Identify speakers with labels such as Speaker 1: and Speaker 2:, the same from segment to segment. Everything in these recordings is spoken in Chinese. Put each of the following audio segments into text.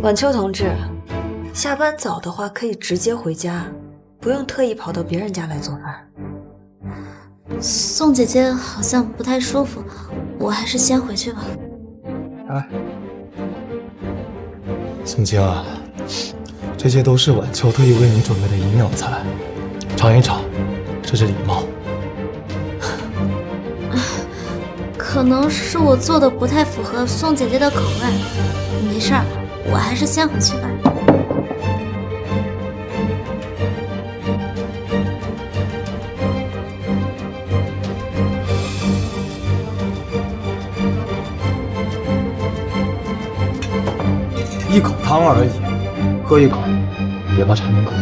Speaker 1: 晚秋同志，下班早的话可以直接回家，不用特意跑到别人家来做饭。
Speaker 2: 宋姐姐好像不太舒服，我还是先回去吧。
Speaker 3: 哎，宋青啊，这些都是晚秋特意为你准备的营养菜，尝一尝，这是礼貌。
Speaker 2: 可能是我做的不太符合宋姐姐的口味，没事儿，我还是先回去吧。
Speaker 3: 一口汤而已，喝一口，别把场面搞砸。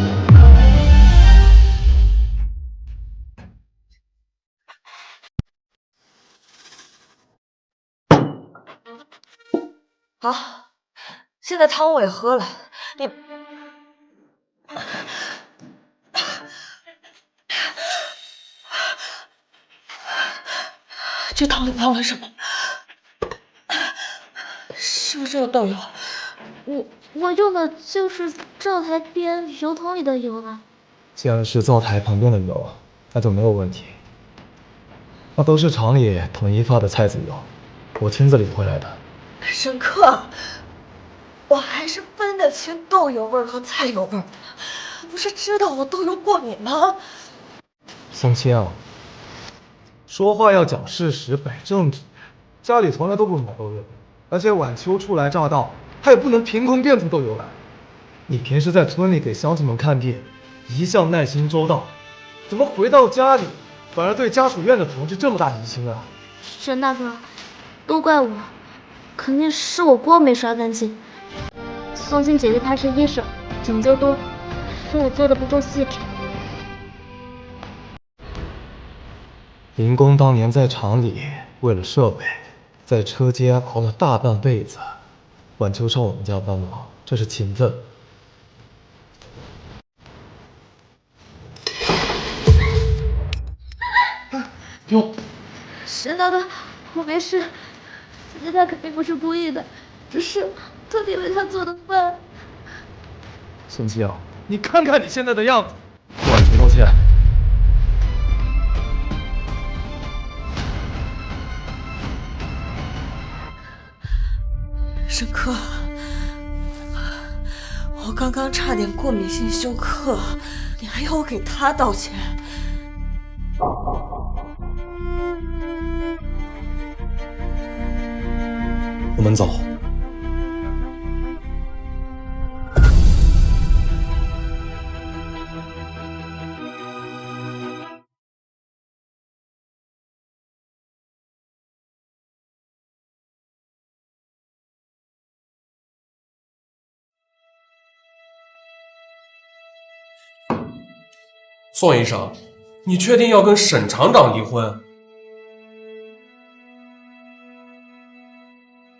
Speaker 1: 好，现在汤我也喝了，你这汤里放了什么？是不是有豆油？
Speaker 2: 我用的就是灶台边油桶里的油啊。
Speaker 3: 既然是灶台旁边的油，那就没有问题。那都是厂里统一发的菜籽油，我亲自领回来的。
Speaker 1: 沈客，我还是分得清豆油味和菜油味，不是知道我豆油过敏吗？
Speaker 3: 宋青啊，说话要讲事实，摆正直。家里从来都不买豆油，而且晚秋初来乍到，他也不能凭空变出豆油来。你平时在村里给乡亲们看病，一向耐心周到，怎么回到家里反而对家属院的同志这么大疑心啊？
Speaker 2: 沈大哥，都怪我，肯定是我锅没刷干净。宋青姐姐她是医生，讲究多，是我做的不够细致。
Speaker 3: 林工当年在厂里为了设备，在车间熬了大半辈子。晚秋上我们家帮忙，这是情分。哟，
Speaker 2: 沈大哥，我没事，姐姐她肯定不是故意的，只是特地为她做的饭。
Speaker 3: 宋青，你看看你现在的样子，给晚秋道歉。
Speaker 1: 沈客，我刚刚差点过敏性休克，你还要我给他道歉？
Speaker 3: 我们走。
Speaker 4: 宋医生，你确定要跟沈厂长离婚？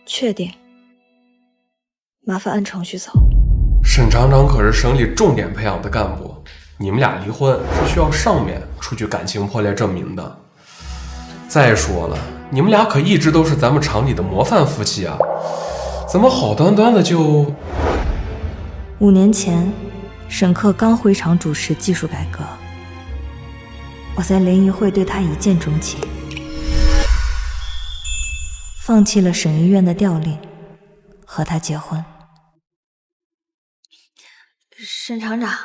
Speaker 1: 确定。麻烦按程序走。
Speaker 4: 沈厂长可是省里重点培养的干部，你们俩离婚是需要上面出具感情破裂证明的。再说了，你们俩可一直都是咱们厂里的模范夫妻啊，怎么好端端的就
Speaker 1: 5年前，沈客刚回厂主持技术改革，我在联谊会对他一见钟情，放弃了省医院的调令，和他结婚。沈厂长，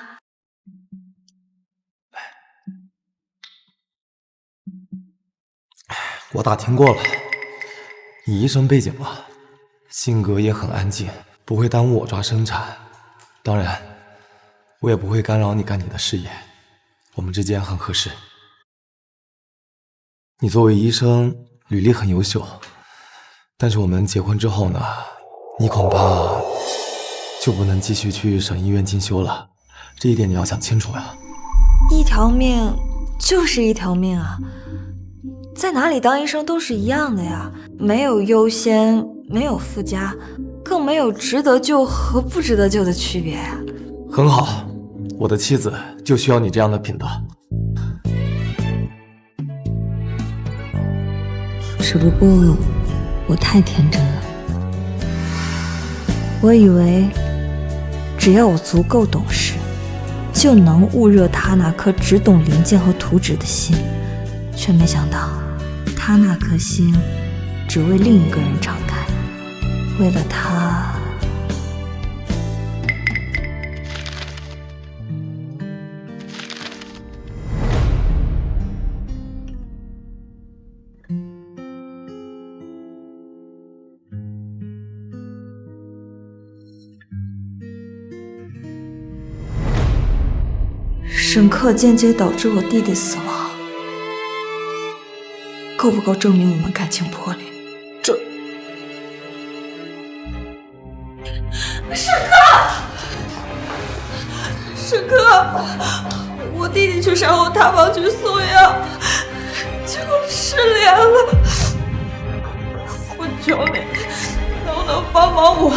Speaker 3: 我打听过了，你医生背景吧，性格也很安静，不会耽误我抓生产。当然，我也不会干扰你干你的事业，我们之间很合适。你作为医生，履历很优秀，但是我们结婚之后呢，你恐怕就不能继续去省医院进修了，这一点你要想清楚呀。
Speaker 1: 一条命就是一条命啊，在哪里当医生都是一样的呀，没有优先，没有附加，更没有值得救和不值得救的区别呀。
Speaker 3: 很好，我的妻子就需要你这样的品德。
Speaker 1: 只不过我太天真了，我以为只要我足够懂事，就能焐热他那颗只懂零件和图纸的心。却没想到，他那颗心只为另一个人敞开，为了他。沈克间接导致我弟弟死亡，够不够证明我们感情破裂？
Speaker 3: 这……
Speaker 1: 沈克，我弟弟去山后塌房去送药，结果失联了。我求你，能不能帮忙我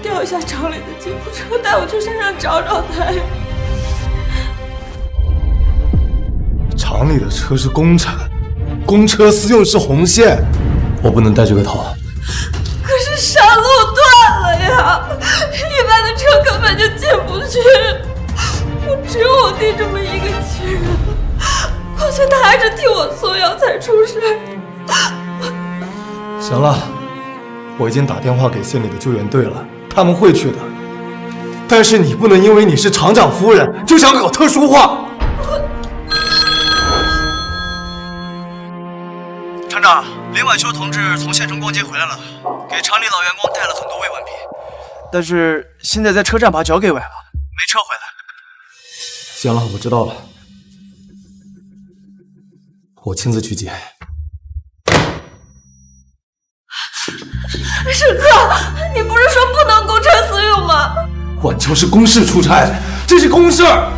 Speaker 1: 调一下厂里的吉普车，带我去山上找找他呀？
Speaker 3: 厂里的车是公产，公车私用是红线，我不能带这个头。
Speaker 1: 可是山路断了呀，一般的车根本就进不去。我只有我弟这么一个亲人，况且他还是替我送药才出事。
Speaker 3: 行了，我已经打电话给县里的救援队了，他们会去的。但是你不能因为你是厂长夫人就想搞特殊化。
Speaker 5: 厂长，林晚秋同志从县城逛街回来了，给厂里老员工带了很多慰问品，但是现在在车站把脚给崴了，没车回来。
Speaker 3: 行了，我知道了，我亲自去接。
Speaker 1: 沈克，你不是说不能公车私用吗？
Speaker 3: 晚秋是公事出差，这是公事儿。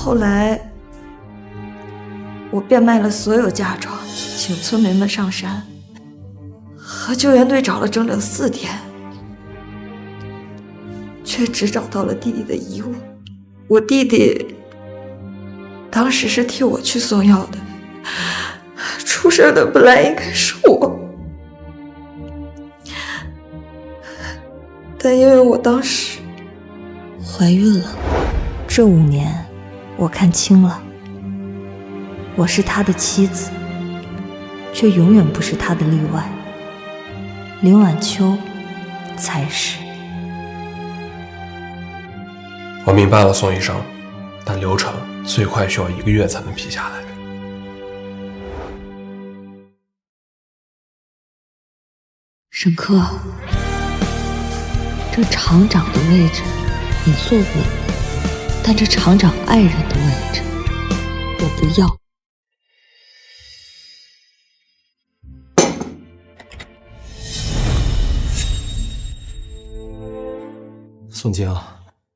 Speaker 1: 后来，我变卖了所有嫁妆，请村民们上山，和救援队找了整整4天，却只找到了弟弟的遗物。我弟弟当时是替我去送药的，出事的本来应该是我，但因为我当时怀孕了。这5年，我看清了，我是他的妻子，却永远不是他的例外。林晚秋才是。
Speaker 4: 我明白了，宋医生，但流程最快需要1个月才能批下来。
Speaker 1: 沈克，这厂长的位置你坐稳了，但这厂长爱人的位置我不要。
Speaker 3: 宋晶，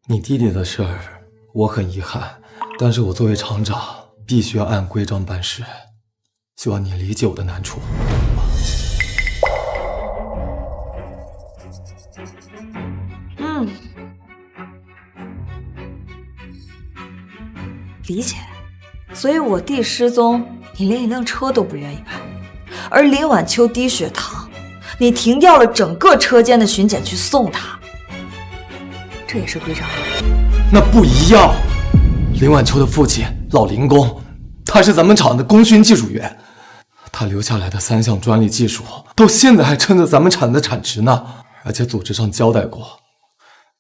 Speaker 3: 你弟弟的事儿我很遗憾，但是我作为厂长必须要按规章办事，希望你理解我的难处。
Speaker 1: 理解。所以我弟失踪，你连一辆车都不愿意派；而林晚秋低血糖，你停掉了整个车间的巡检去送他，这也是规章。
Speaker 3: 那不一样。林晚秋的父亲老林工，他是咱们厂的功勋技术员，他留下来的3项专利技术，到现在还撑着咱们厂的产值呢。而且组织上交代过，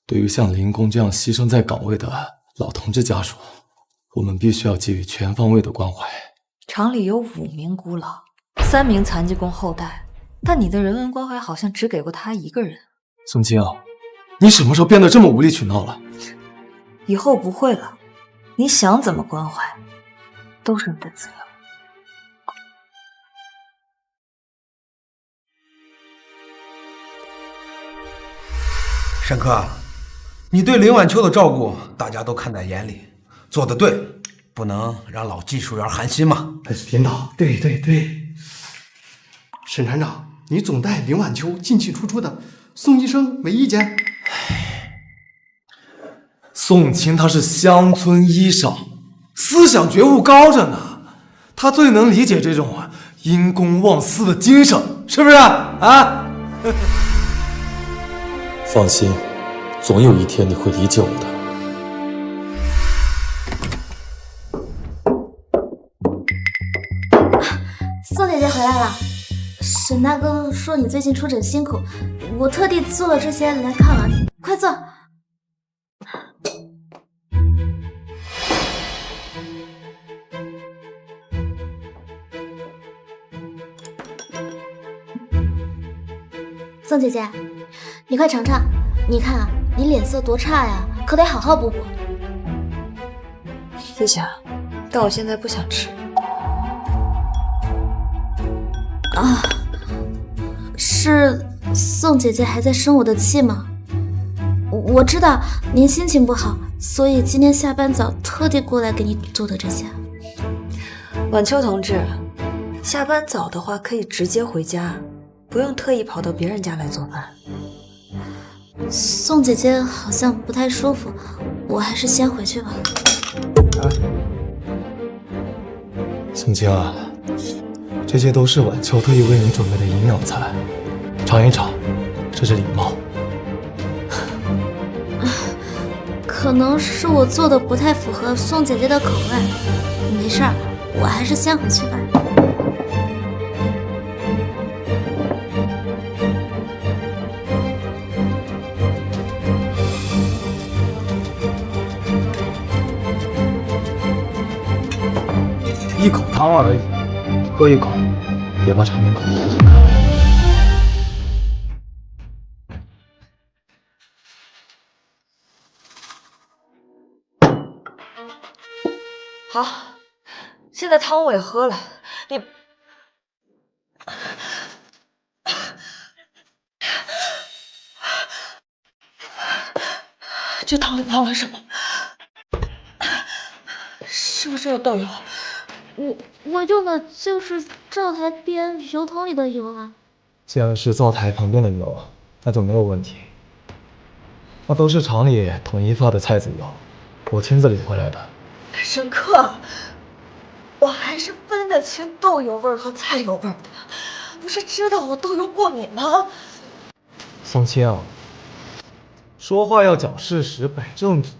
Speaker 3: 对于像林工这样牺牲在岗位的老同志家属，我们必须要给予全方位的关怀。
Speaker 1: 厂里有5名孤老，3名残疾工后代，但你的人文关怀好像只给过他1个人。
Speaker 3: 宋清，你什么时候变得这么无理取闹了？
Speaker 1: 以后不会了，你想怎么关怀，都是你的自由。
Speaker 5: 沈克，
Speaker 6: 你对林晚秋的照顾，大家都看在眼里，做得对，不能让老技术员寒心嘛。
Speaker 7: 领导，对，沈船长，你总带林晚秋进进出出的，宋医生没意见？
Speaker 3: 宋清他是乡村医生，思想觉悟高着呢，他最能理解这种因公忘私的精神，是不是啊？
Speaker 8: 放心，总有一天你会理解我的。
Speaker 2: 宋姐姐回来了，沈大哥说你最近出诊辛苦，我特地做了这些来看望你，快坐。宋姐姐，你快尝尝，你看啊，你脸色多差呀，可得好好补补。
Speaker 1: 谢谢啊，但我现在不想吃。
Speaker 2: 啊，是宋姐姐还在生我的气吗？我知道您心情不好，所以今天下班早特地过来给你做的这些。
Speaker 1: 晚秋同志，下班早的话可以直接回家，不用特意跑到别人家来做饭。
Speaker 2: 宋姐姐好像不太舒服，我还是先回去吧。
Speaker 3: 宋清啊，这些都是晚秋特意为你准备的营养菜，尝一尝，这是礼貌。
Speaker 2: 可能是我做的不太符合宋姐姐的口味，没事儿，我还是先回去吧。
Speaker 3: 一口汤而已，喝一口，别把场面搞得
Speaker 1: 好，现在汤我也喝了，你这汤里放了什么？是不是有豆油？
Speaker 2: 我用的就是灶台边油桶里的油啊。
Speaker 3: 既然是灶台旁边的油，那就没有问题。那都是厂里统一发的菜籽油，我亲自领回来的。
Speaker 1: 沈克，我还是分得清豆油味和菜油味的，不是知道我豆油过敏吗？
Speaker 3: 宋清，说话要讲事实，摆正题。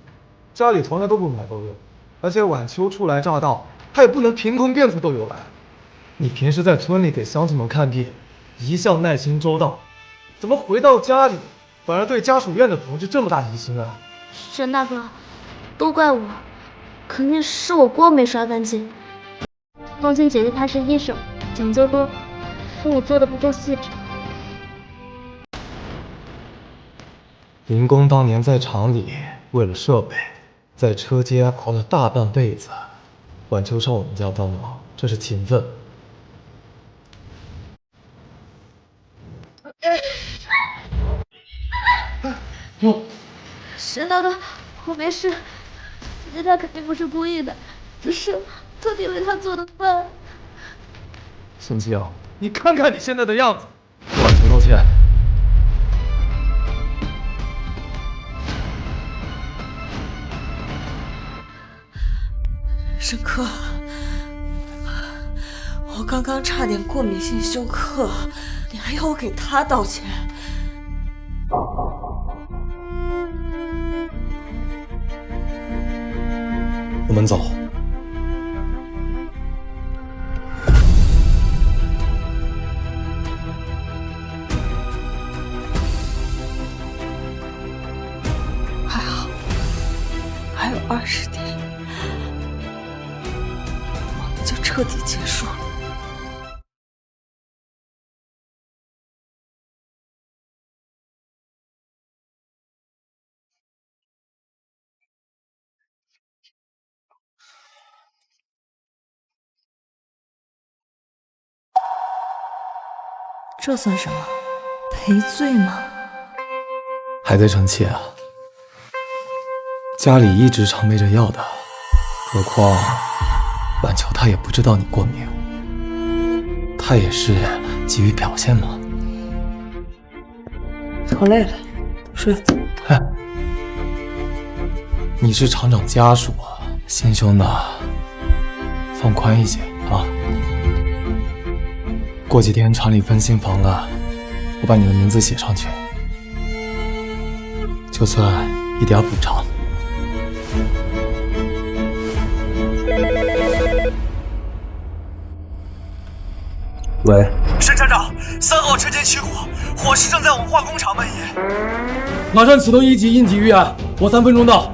Speaker 3: 家里从来都不买豆油，而且晚秋初来乍到，他也不能凭空变出豆油来。你平时在村里给乡亲们看病，一向耐心周到，怎么回到家里反而对家属院的同志这么大疑心啊？
Speaker 2: 沈大哥，都怪我，肯定是我锅没刷干净。冬青姐姐她是医生，讲究多，是我做的不够细致。
Speaker 3: 林工当年在厂里为了设备，在车间熬了大半辈子，晚秋上我们家帮忙，这是情分。
Speaker 2: 沈大哥，我没事，姐姐她肯定不是故意的，只是特地为她做的饭。
Speaker 3: 宋基尧，你看看你现在的样子，给晚秋道歉。
Speaker 1: 沈克，我刚刚差点过敏性休克，你还要我给他道歉？
Speaker 8: 我们走。
Speaker 1: 还好，还有20天。就彻底结束了。这算什么？赔罪吗？
Speaker 3: 还在生气啊？家里一直常备着药的，何况晚秋她也不知道你过敏，她也是急于表现嘛。
Speaker 1: 我累了，睡。
Speaker 3: 你是厂长家属，心胸呢放宽一些啊。过几天厂里分新房了，我把你的名字写上去，就算一点补偿。喂，
Speaker 5: 沈厂长，3号车间起火，火势正在往化工厂蔓延。
Speaker 3: 马上启动1级应急预案，我3分钟到。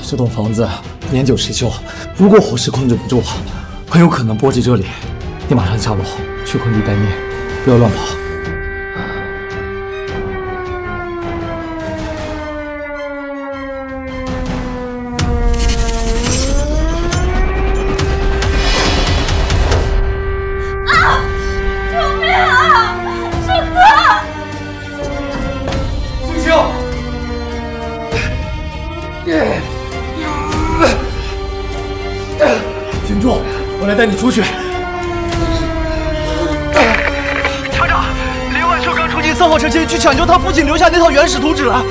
Speaker 3: 这栋房子年久失修，如果火势控制不住，很有可能波及这里。你马上下楼去坤地待命，不要乱跑。挺住！我来带你出去。
Speaker 5: 厂长，林晚秋刚冲进3号车间去抢救他父亲留下那套原始图纸了，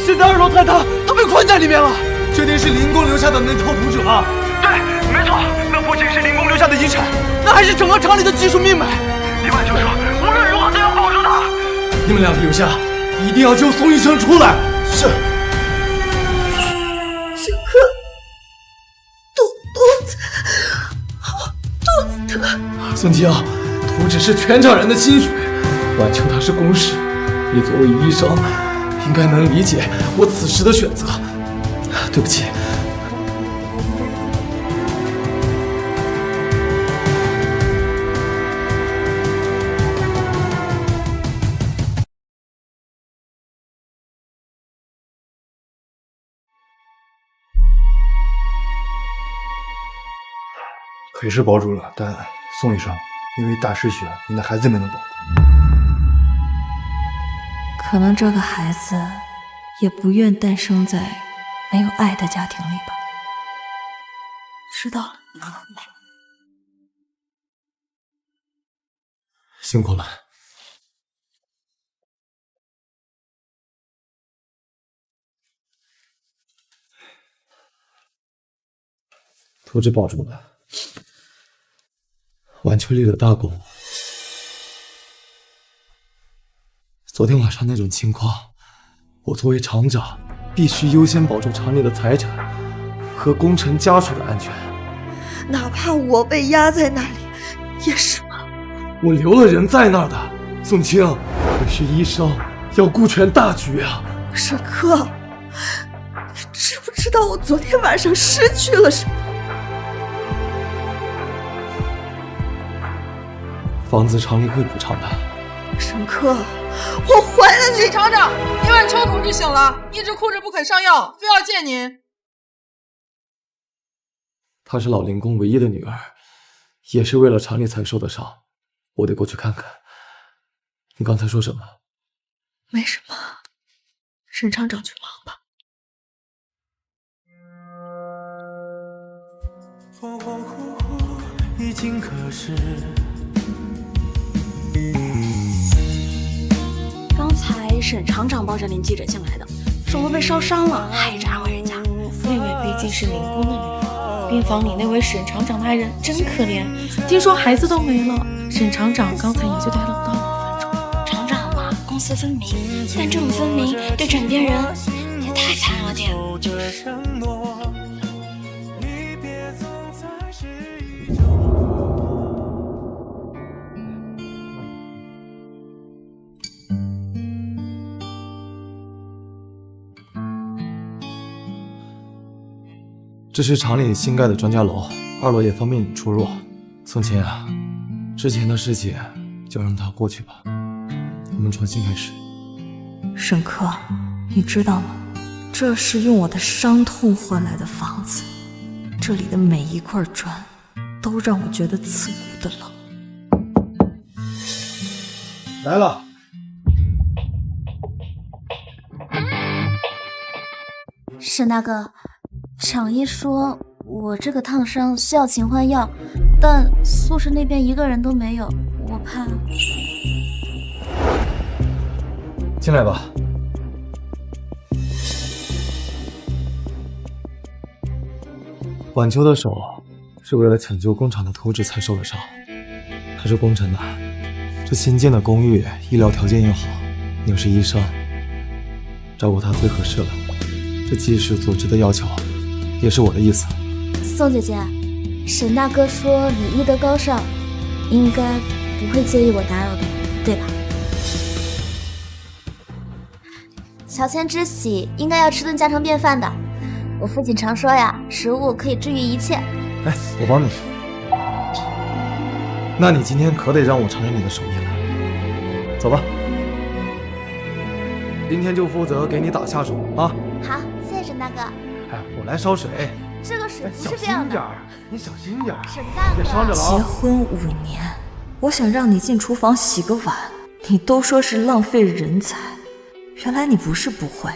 Speaker 5: 现在2楼坍塌，他被困在里面了。
Speaker 3: 确定是林工留下的那套图纸吗？
Speaker 5: 对，没错，那不仅是林工留下的遗产，那还是整个厂里的技术命脉。林晚秋说，无论如何都要保住他。
Speaker 3: 你们2个留下，一定要救宋医生出来。是。宋清，图纸是全厂人的心血，晚秋他是公事，你作为医生，应该能理解我此时的选择。对不起。
Speaker 7: 可是保住了，但宋医生因为大失血，您的孩子没能保住。
Speaker 1: 可能这个孩子也不愿诞生在没有爱的家庭里吧。知道了。
Speaker 3: 辛苦了。图纸保住了。晚秋立了大功。昨天晚上那种情况，我作为厂长，必须优先保住厂里的财产和工程家属的安全。
Speaker 1: 哪怕我被压在那里，也是吗？
Speaker 3: 我留了人在那儿的，宋清，我是医生，要顾全大局啊。
Speaker 1: 沈科，你知不知道我昨天晚上失去了什么？
Speaker 3: 房子厂里会补偿的。
Speaker 1: 沈科，我怀了你。
Speaker 9: 厂长，林晚秋同志醒了，一直哭着不肯上药，非要见您。
Speaker 3: 她是老林工唯一的女儿，也是为了厂里才受的伤，我得过去看看。你刚才说什么？
Speaker 1: 没什么，沈厂长去忙吧。
Speaker 10: 恍恍惚惚，已经可是。
Speaker 2: 刚才沈厂长抱着林记者进来的，手都被烧伤了，还扎回人家。
Speaker 11: 那位毕竟是林工的女儿，病房里那位沈厂长的爱人真可怜，听说孩子都没了。沈厂长刚才也就待了不到5分钟。
Speaker 2: 厂长嘛，公私分明，但这种分明对枕边人也太残了点。
Speaker 3: 这是厂里新盖的专家楼，2楼也方便你出入。宋清啊，之前的事情就让它过去吧，我们重新开始。
Speaker 1: 沈科，你知道吗？这是用我的伤痛换来的房子，这里的每一块砖都让我觉得刺骨的冷。
Speaker 7: 来了。
Speaker 2: 沈大哥，厂医说我这个烫伤需要勤换药，但宿舍那边一个人都没有，我怕。
Speaker 3: 进来吧。晚秋的手是为了抢救工厂的图纸才受的伤，他是工程的，这新建的公寓医疗条件又好，你又是医生，照顾他最合适了。这既是组织的要求，也是我的意思。
Speaker 2: 宋姐姐，沈大哥说你医德高尚，应该不会介意我打扰的，对吧？乔迁之喜应该要吃顿家常便饭的。我父亲常说呀，食物可以治愈一切。
Speaker 3: 哎，我帮你。那你今天可得让我尝尝你的手艺了。走吧，今天就负责给你打下手啊。
Speaker 2: 好，谢谢沈大哥。
Speaker 3: 哎，我来烧水。
Speaker 2: 这个水不是这样的。
Speaker 3: 你小心点，
Speaker 2: 沈大哥。
Speaker 3: 别伤着了啊。
Speaker 1: 结婚5年，我想让你进厨房洗个碗，你都说是浪费人才。原来你不是不会，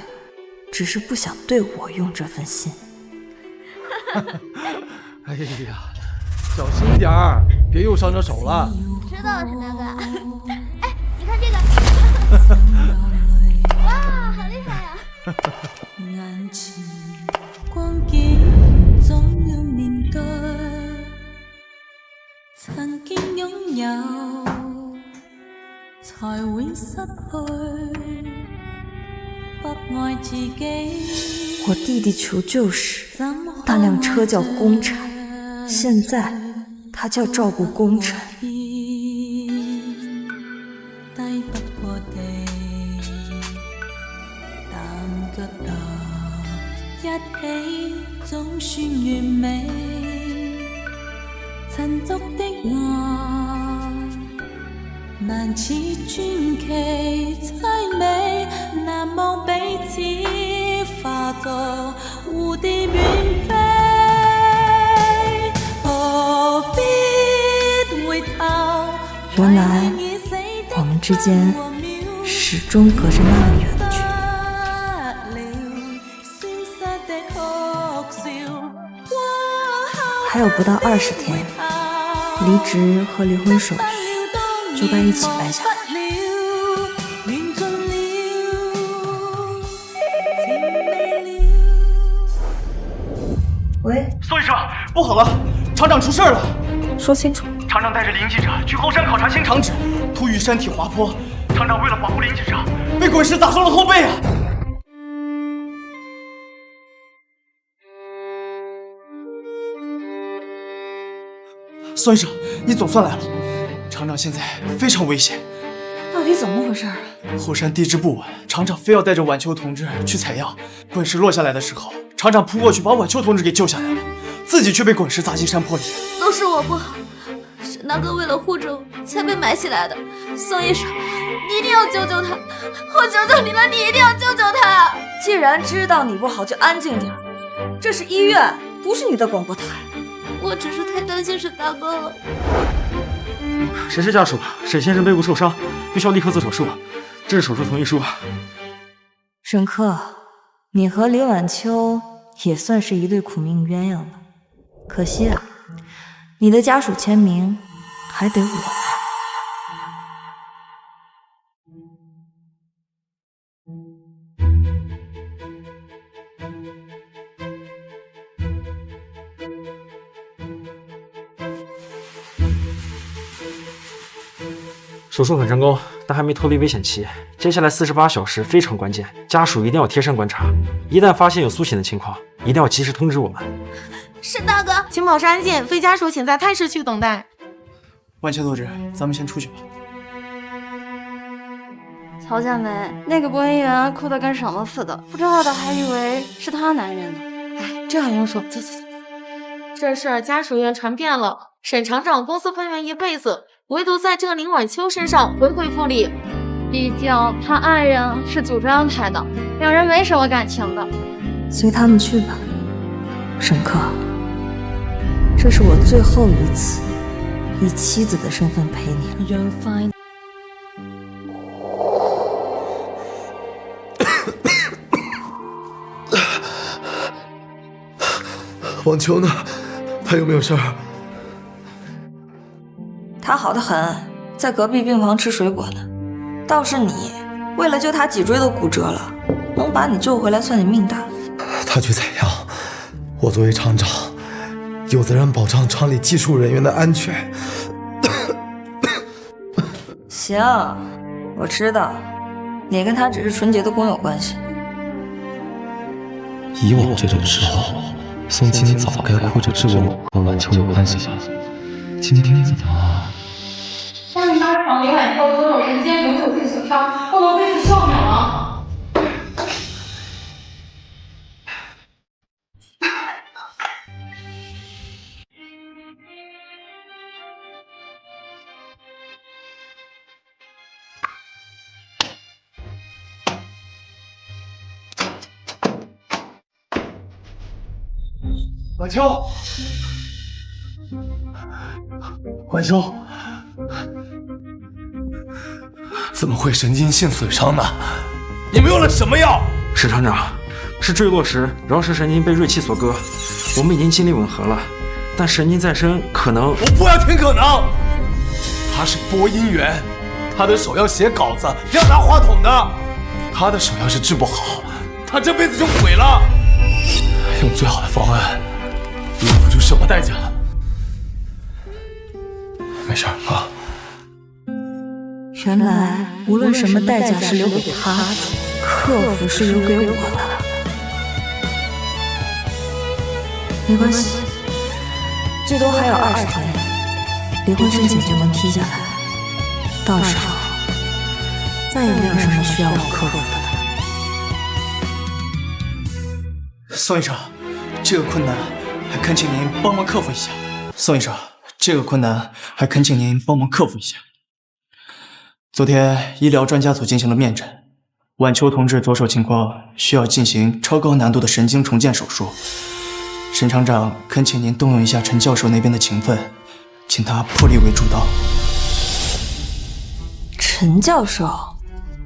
Speaker 1: 只是不想对我用这份心。
Speaker 3: 哎呀，小心点儿，别又伤着手了。
Speaker 2: 知道了，沈大哥。哎，你看这个。哇，好厉害呀！
Speaker 10: 眼前光景總要面對，曾經擁有才會失去。
Speaker 1: 我弟弟求救时，那辆车叫工厂，现在他叫照顾工程。
Speaker 10: 一起總算完美，塵俗的愛難似傳奇凄美，難望彼此化作蝴蝶遠飛，何必回頭？
Speaker 1: 原來我們之間始終隔着那麼遠的距離。还有不到20天，离职和离婚手续就该一起办下来。喂，
Speaker 5: 宋医生，不好了，厂长出事了！
Speaker 1: 说清楚。
Speaker 5: 厂长带着林记者去后山考察新厂址，突遇山体滑坡，厂长为了保护林记者，被滚石砸伤了后背啊！宋医生，你总算来了。厂长现在非常危险，
Speaker 1: 到底怎么回事啊？
Speaker 5: 后山地质不稳，厂长非要带着晚秋同志去采样。滚石落下来的时候，厂长扑过去把晚秋同志给救下来了，自己却被滚石砸进山坡里。
Speaker 2: 都是我不好，沈大哥为了护着我才被埋起来的。宋医生，你一定要救救他！我求求你了，你一定要救救他！
Speaker 1: 既然知道你不好，就安静点。这是医院，不是你的广播台。
Speaker 2: 我只是太担心沈大哥了。
Speaker 12: 谁是家属？沈先生背部受伤，必须要立刻做手术。这是手术同意书。
Speaker 1: 沈克，你和李晚秋也算是一对苦命鸳鸯了。可惜啊，你的家属签名还得我来。
Speaker 12: 手术很成功，但还没脱离危险期。接下来48小时非常关键，家属一定要贴身观察，一旦发现有苏醒的情况，一定要及时通知我们。
Speaker 2: 沈大哥，
Speaker 11: 请保持安静，非家属请在探视区等待。
Speaker 5: 晚秋同志，咱们先出去吧。
Speaker 13: 乔建伟，那个播音员哭得跟什么似的，不知道的还以为是他男人呢。
Speaker 11: 哎，这还用说？走。这事儿家属院传遍了，沈厂长公司喷圆一辈子，唯独在这林晚秋身上回回复理。
Speaker 13: 毕竟他爱人是组织安排的，两人没什么感情的。
Speaker 1: 随他们去吧，沈克。这是我最后一次以妻子的身份陪你了。
Speaker 3: 网球呢？他有没有事儿？
Speaker 1: 他好得很，在隔壁病房吃水果呢。倒是你，为了救他脊椎都骨折了，能把你救回来算你命大。
Speaker 3: 他去采样，我作为厂长，有责任保障厂里技术人员的安全。
Speaker 1: 行，我知道，你跟他只是纯洁的工友关系。
Speaker 8: 以往这种时候，宋清早该哭着质问我和晚秋有关系了。今天怎么？
Speaker 9: 下面8场林晚秋左手神经永久性损伤，不能恢复效秒了。
Speaker 3: 晚秋，晚秋，怎么会神经性损伤呢？你们用了什么药？
Speaker 12: 史厂长，是坠落时桡石神经被锐器所割，我们已经尽力吻合了，但神经再生可能……
Speaker 3: 我不要听可能。他是播音员，他的手要写稿子，要拿话筒的。他的手要是治不好，他这辈子就毁了。用最好的方案。你要付出什么代价？没事啊。
Speaker 1: 原来无论什么代价是留给他的，克服是留给我的。没关系，最多还有20天，离婚申请就能批下来。到时候再也没有什么需要我克服
Speaker 5: 的。宋医生，这个困难。还恳请您帮忙克服一下，宋医生，这个困难还恳请您帮忙克服一下。昨天医疗专家组进行了面诊，晚秋同志左手情况需要进行超高难度的神经重建手术。沈厂长恳请您动用一下陈教授那边的情分，请他破例为主刀。
Speaker 1: 陈教授，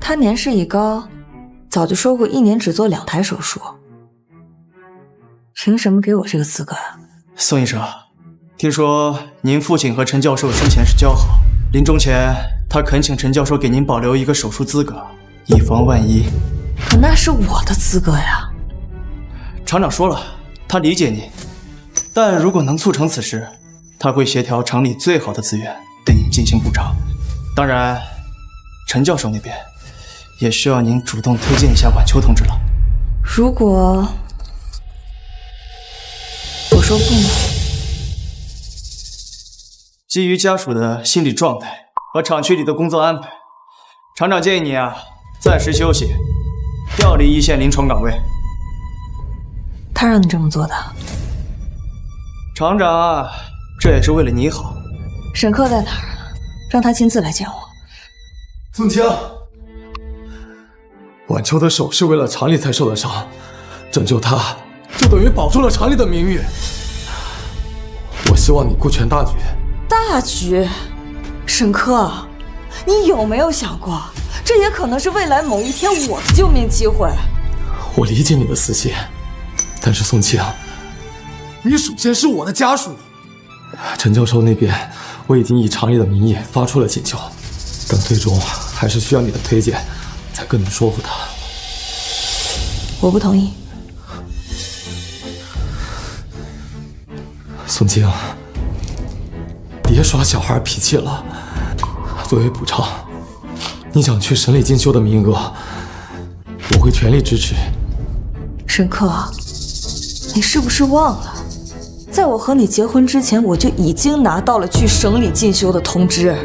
Speaker 1: 他年事已高，早就说过1年只做2台手术。凭什么给我这个资格啊？
Speaker 5: 宋医生，听说您父亲和陈教授生前是交好，临终前他恳请陈教授给您保留一个手术资格，以防万一。
Speaker 1: 可那是我的资格呀。
Speaker 5: 厂长说了，他理解您，但如果能促成此事，他会协调厂里最好的资源对您进行补偿。当然，陈教授那边也需要您主动推荐一下晚秋同志了。
Speaker 1: 如果我说不呢？
Speaker 5: 基于家属的心理状态和厂区里的工作安排，厂长建议你暂时休息，调离一线临床岗位。
Speaker 1: 他让你这么做的？
Speaker 5: 厂长这也是为了你好。
Speaker 1: 沈克在哪儿？让他亲自来见我。
Speaker 3: 宋清，晚秋的手是为了厂里才受的伤，拯救他就等于保住了厂里的名誉。我希望你顾全大局。
Speaker 1: 大局？沈克，你有没有想过，这也可能是未来某一天我的救命机会？
Speaker 3: 我理解你的私心，但是宋清，你首先是我的家属。陈教授那边，我已经以厂里的名义发出了请求，但最终还是需要你的推荐，才更能说服他。
Speaker 1: 我不同意。
Speaker 3: 宋清，别耍小孩脾气了。作为补偿，你想去省里进修的名额，我会全力支持。
Speaker 1: 沈克，你是不是忘了，在我和你结婚之前，我就已经拿到了去省里进修的通知。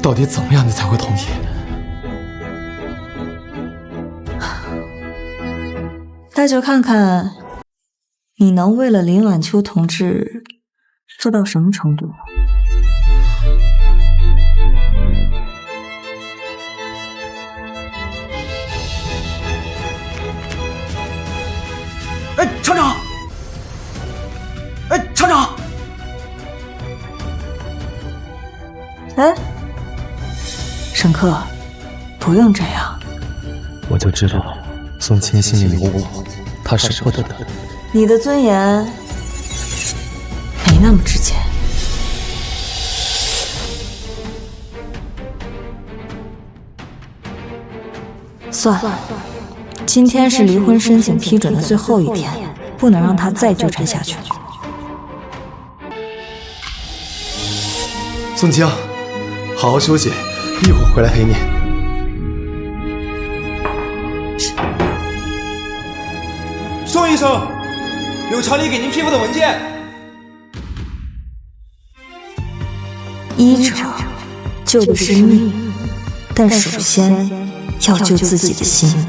Speaker 3: 到底怎么样你才会同意？
Speaker 1: 那就看看你能为了林晚秋同志做到什么程度了。
Speaker 5: 哎，厂长！哎，厂长！
Speaker 1: 哎，沈克，不用这样。
Speaker 8: 我就知道宋清心里有我，他舍不得的。
Speaker 1: 你的尊严没那么值钱。算了，今天是离婚申请批准的最后一天，不能让他再纠缠下去。
Speaker 7: 宋清，好好休息，一会儿回来陪你。
Speaker 14: 宋医生，有厂里给您批复的文件。
Speaker 1: 医者救的是命，但首先要救自己的心。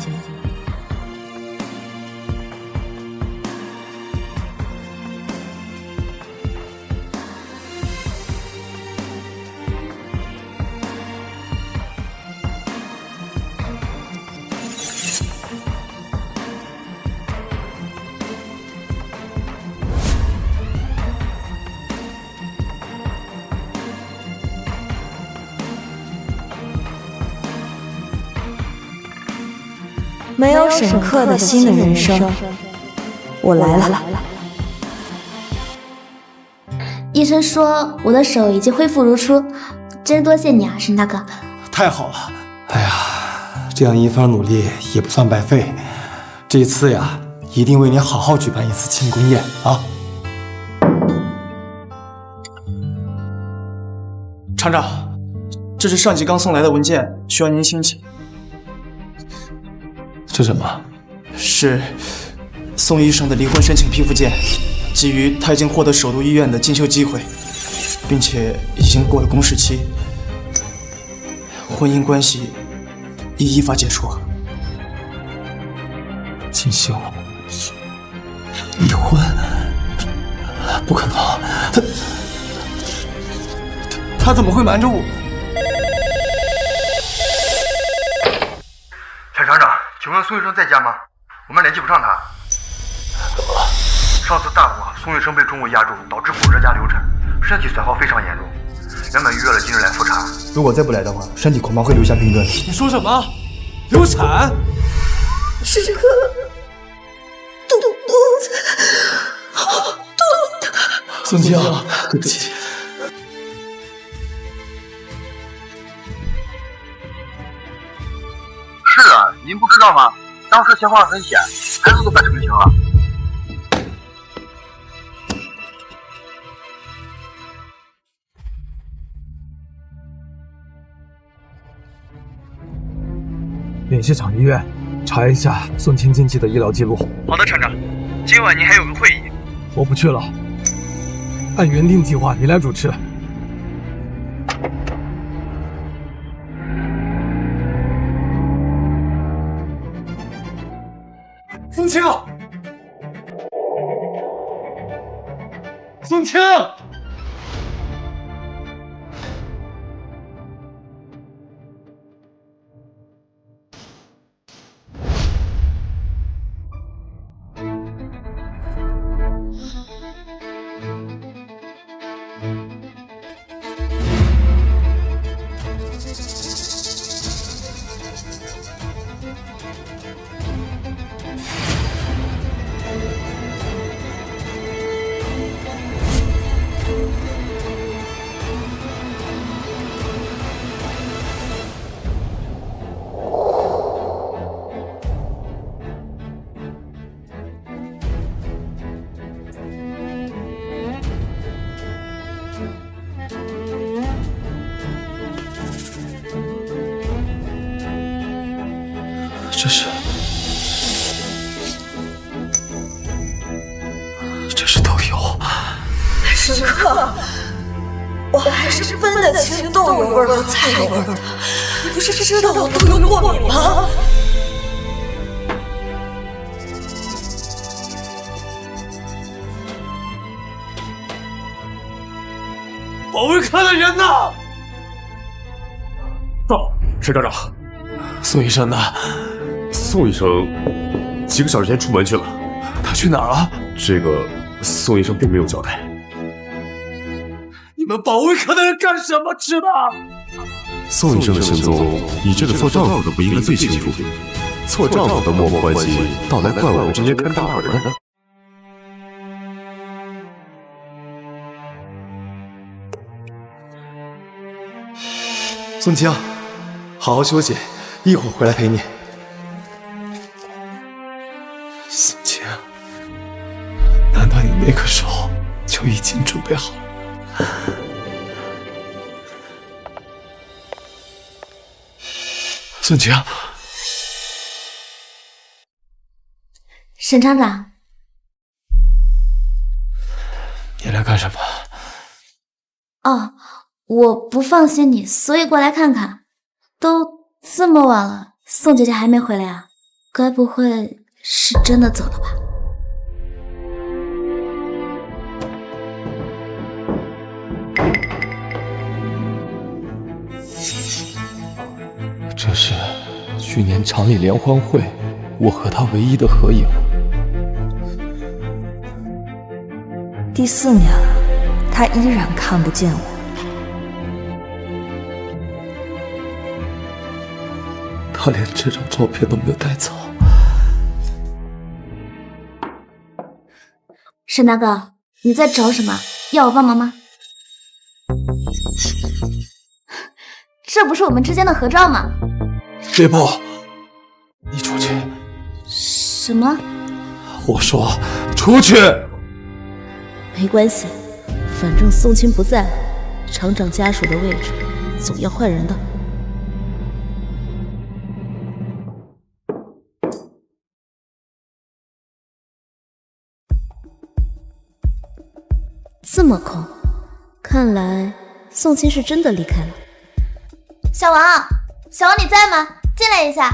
Speaker 1: 没有沈克的新的人生，我来了。
Speaker 2: 医生说我的手已经恢复如初，真多谢你啊，沈大哥。
Speaker 5: 太好了！
Speaker 7: 哎呀，这样一番努力也不算白费。这次呀，一定为你好好举办一次庆功宴啊！
Speaker 5: 厂长，这是上级刚送来的文件，需要您亲启。
Speaker 7: 这什么？
Speaker 5: 是宋医生的离婚申请批复件，基于他已经获得首都医院的进修机会，并且已经过了公示期，婚姻关系已依法解除。
Speaker 7: 进修？离婚？不可能！他怎么会瞒着我？
Speaker 15: 沈厂长，请问宋医生在家吗？我们联系不上他。上次大火，宋医生被重物压住，导致骨折加流产，身体损耗非常严重。原本预约了今日来复查，
Speaker 5: 如果再不来的话，身体恐怕会留下病根。
Speaker 14: 你说什么？流产？
Speaker 1: 沈克，肚子疼。
Speaker 7: 宋清，对不起。
Speaker 15: 是啊，您不知道吗？当时情况很险，孩子都快成型了。
Speaker 3: 联系厂医院，查一下宋清近期的医疗记录。
Speaker 15: 好的，厂长。今晚您还有个会议。
Speaker 3: 我不去了，按原定计划你来主持。
Speaker 14: 宋清，
Speaker 3: 宋清，
Speaker 7: 这是豆油。
Speaker 1: 沈克，我还是分得清豆油味和菜油味的。你不是知道我豆油过敏吗？
Speaker 14: 保卫科的人呢？
Speaker 16: 到，沈厂长。
Speaker 7: 宋医生呢？
Speaker 16: 宋医生几个小时前出门去了。
Speaker 7: 他去哪儿了？
Speaker 16: 这个宋医生并没有交代。
Speaker 14: 你们保卫科的人干什么吃的？
Speaker 16: 宋医生的行踪，你这个做丈夫的不应该最清楚。做丈夫的漠不关心，倒来怪我们这些看大门的。
Speaker 7: 宋清，好好休息，一会儿回来陪你。
Speaker 16: 宋清，难道你那个时候就已经准备好了？宋清，
Speaker 2: 沈厂长，
Speaker 16: 你来干什么？
Speaker 2: 哦，我不放心你，所以过来看看。都这么晚了，宋姐姐还没回来啊？该不会是真的走了吧？
Speaker 8: 这是去年厂里联欢会我和他唯一的合影。
Speaker 1: 第4年了，他依然看不见我。
Speaker 8: 他连这张照片都没有带走。
Speaker 2: 沈大哥，你在找什么？要我帮忙吗？这不是我们之间的合照吗？
Speaker 8: 别碰！你出去！
Speaker 2: 什么？
Speaker 8: 我说出去！
Speaker 11: 没关系，反正宋清不在，厂长家属的位置总要换人的。这么空，看来宋清是真的离开了。
Speaker 2: 小王，小王你在吗？进来一下。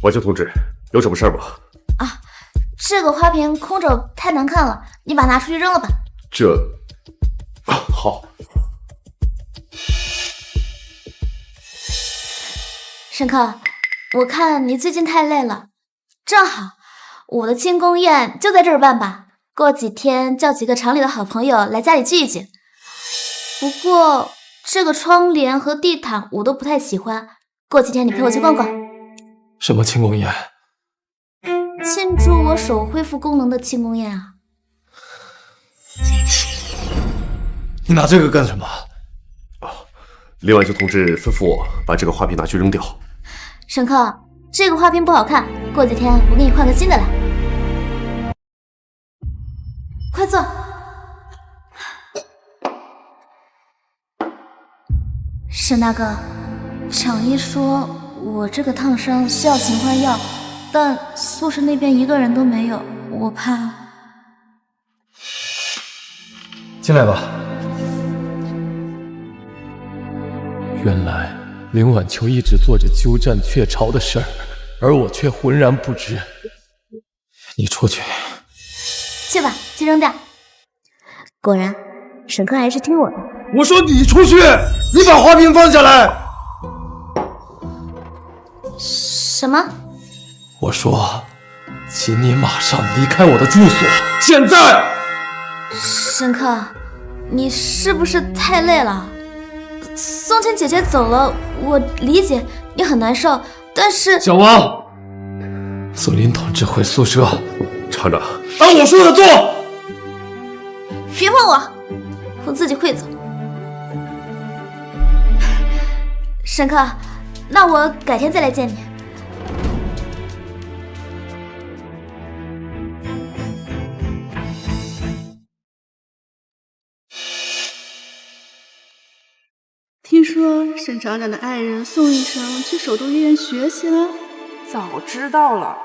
Speaker 16: 晚秋同志，有什么事儿吗？
Speaker 2: 啊，这个花瓶空着太难看了，你把它拿出去扔了吧。
Speaker 16: 好。
Speaker 2: 沈客，我看你最近太累了，正好我的庆功宴就在这儿办吧。过几天叫几个厂里的好朋友来家里聚一聚。不过这个窗帘和地毯我都不太喜欢，过几天你陪我去逛逛。
Speaker 8: 什么庆功宴？
Speaker 2: 庆祝我手恢复功能的庆功宴啊！
Speaker 7: 你拿这个干什么？
Speaker 16: 林晚秋同志吩咐我把这个花瓶拿去扔掉。
Speaker 2: 沈客，这个花瓶不好看，过几天我给你换个新的来。快坐。沈大哥，厂医说我这个烫伤需要勤换药，但宿舍那边一个人都没有，我怕。
Speaker 7: 进来吧。
Speaker 8: 原来林晚秋一直做着鸠占鹊巢的事儿，而我却浑然不知。你出去。
Speaker 2: 去吧，去扔掉。果然，沈客还是听我的。
Speaker 7: 我说你出去，你把花瓶放下来。
Speaker 2: 什么？
Speaker 8: 我说，请你马上离开我的住所，现在！
Speaker 2: 沈客，你是不是太累了？宋清姐姐走了，我理解你很难受，但是……
Speaker 8: 小王，送林同志回宿舍。
Speaker 16: 厂长，
Speaker 7: 按我说的做。
Speaker 2: 别碰我，我自己会走。沈客，那我改天再来见你。
Speaker 17: 听说沈厂长的爱人宋医生去首都医院学习了，
Speaker 11: 早知道了，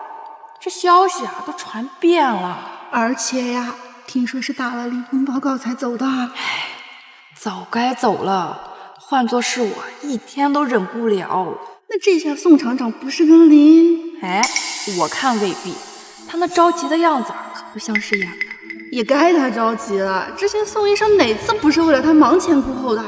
Speaker 11: 这消息啊都传遍了。
Speaker 17: 而且呀，听说是打了离婚报告才走的。
Speaker 11: 唉，早该走了，换作是我，一天都忍不了。
Speaker 17: 那这下宋厂长不是跟林……
Speaker 11: 哎，我看未必，他那着急的样子可不像是演的。
Speaker 17: 也该他着急了，之前宋医生哪次不是为了他忙前顾后的？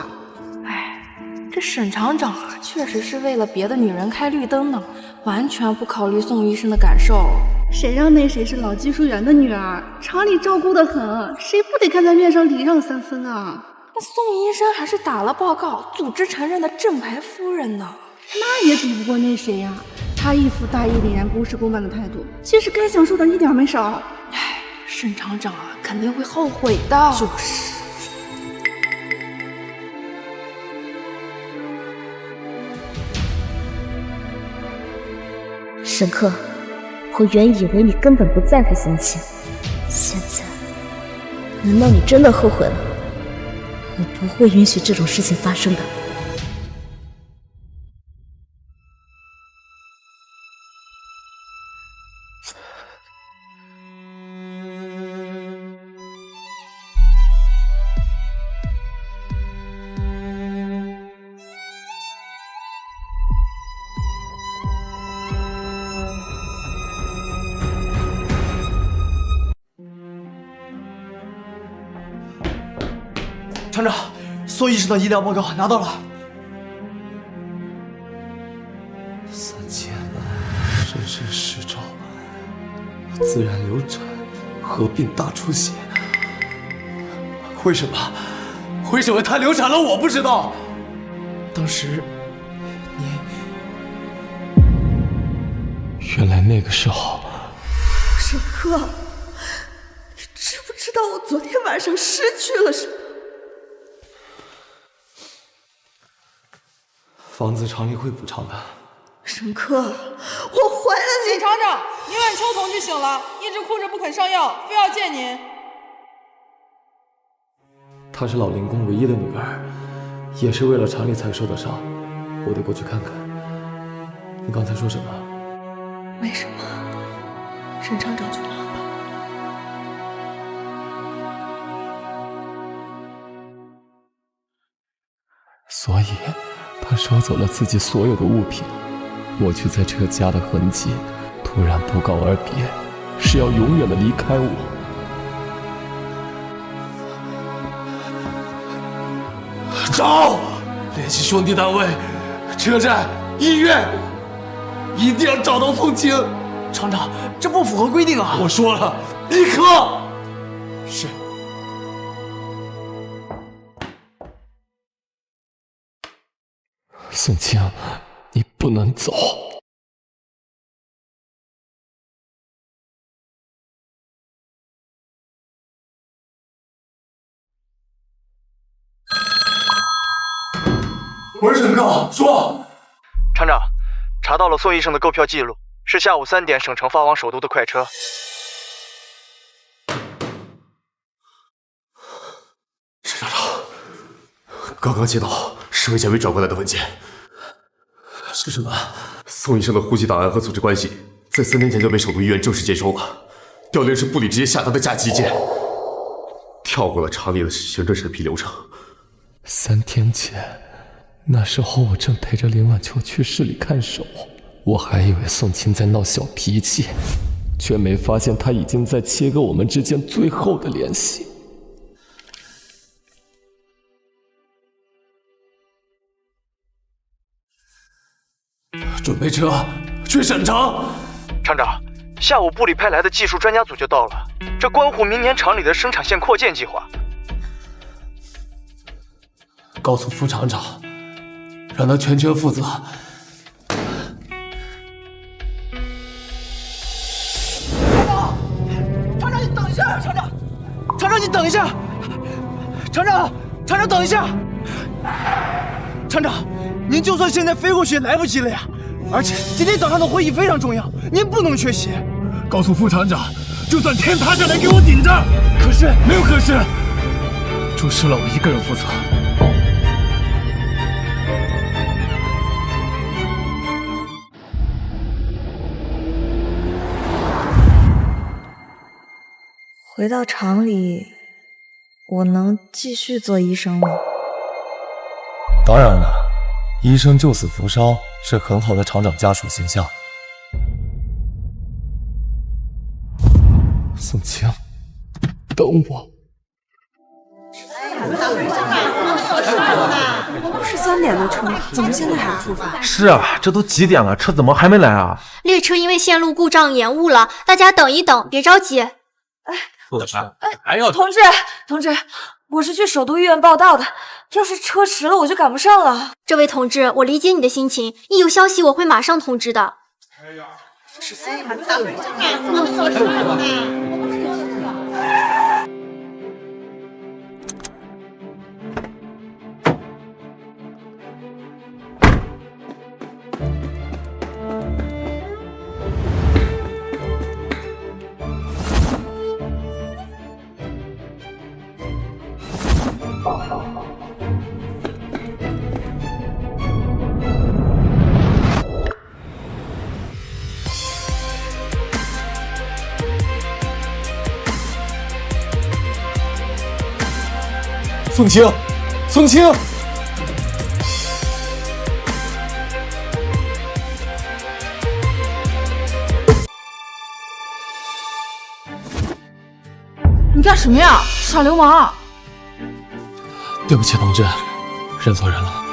Speaker 11: 这沈厂长啊，确实是为了别的女人开绿灯呢，完全不考虑宋医生的感受。
Speaker 17: 谁让那谁是老技术员的女儿，厂里照顾得很，谁不得看在面上礼让3分啊？
Speaker 11: 那宋医生还是打了报告，组织承认的正牌夫人呢，
Speaker 17: 那也比不过那谁呀。他一副大义凛然、公事公办的态度，其实该享受的一点没少。
Speaker 11: 唉，沈厂长啊，肯定会后悔的。就是。
Speaker 2: 沈克，我原以为你根本不在乎宋茜，现在，难道你真的后悔了？我不会允许这种事情发生的。
Speaker 5: 厂长，宋医生的医疗报告拿到了。
Speaker 16: 3件，妊娠10周，自然流产，合并大出血。为什么？为什么她流产了我不知道？当时，
Speaker 8: 原来那个时候，
Speaker 17: 沈克，你知不知道我昨天晚上失去了什么？
Speaker 7: 房子厂里会补偿的。
Speaker 17: 沈克，我怀了你。
Speaker 18: 沈厂长，林晚秋同志醒了，一直哭着不肯上药，非要见您。
Speaker 7: 她是老林工唯一的女儿，也是为了厂里才受的伤，我得过去看看。你刚才说什么？
Speaker 17: 没什么，沈厂长就忙吧。
Speaker 8: 所以他收走了自己所有的物品，抹去在这个家的痕迹，突然不告而别，是要永远的离开我。
Speaker 16: 找，联系兄弟单位、车站、医院，一定要找到宋晴。
Speaker 5: 厂长，这不符合规定啊！
Speaker 16: 我说了，立刻。
Speaker 5: 是。
Speaker 8: 宋晴，你不能走。
Speaker 14: 我是沈克，说。
Speaker 19: 厂长，查到了宋医生的购票记录，是下午3点省城发往首都的快车。
Speaker 16: 沈厂长，刚刚接到市卫监委转过来的文件。是什么？宋医生的户籍档案和组织关系，在3年前就被首都医院正式接收了。调令是部里直接下达的假期件，跳过了厂里的行政审批流程。
Speaker 8: 3天前。那时候我正陪着林晚秋去市里看守，我还以为宋晴在闹小脾气，却没发现她已经在切割我们之间最后的联系。
Speaker 16: 准备车去省城。
Speaker 19: 厂长，下午部里派来的技术专家组就到了，这关乎明年厂里的生产线扩建计划。
Speaker 16: 告诉副厂长，让他全权负责。
Speaker 5: 厂长，你等一下！厂长，厂长，你等一下！厂长，等一下！厂长，您就算现在飞过去也来不及了呀！而且今天早上的会议非常重要，您不能缺席。
Speaker 14: 告诉副厂长，就算天塌下来给我顶着。
Speaker 5: 可是
Speaker 14: 没有可是，出事了我一个人负责。
Speaker 1: 回到厂里，我能继续做医生吗？
Speaker 7: 当然了，医生救死扶伤是很好的厂长家属形象。
Speaker 8: 宋晴，等我。
Speaker 17: 13点的车，怎么现在还不出发？
Speaker 12: 是啊，这都几点了，车怎么还没来啊？
Speaker 20: 列车因为线路故障延误了，大家等一等，别着急。
Speaker 8: 还要
Speaker 1: 同志，我是去首都医院报到的，要是车迟了我就赶不上了。
Speaker 20: 这位同志，我理解你的心情，一有消息我会马上通知的。
Speaker 7: 宋清，宋清。
Speaker 18: 你干什么呀，耍流氓！
Speaker 8: 对不起，同志，认错人了。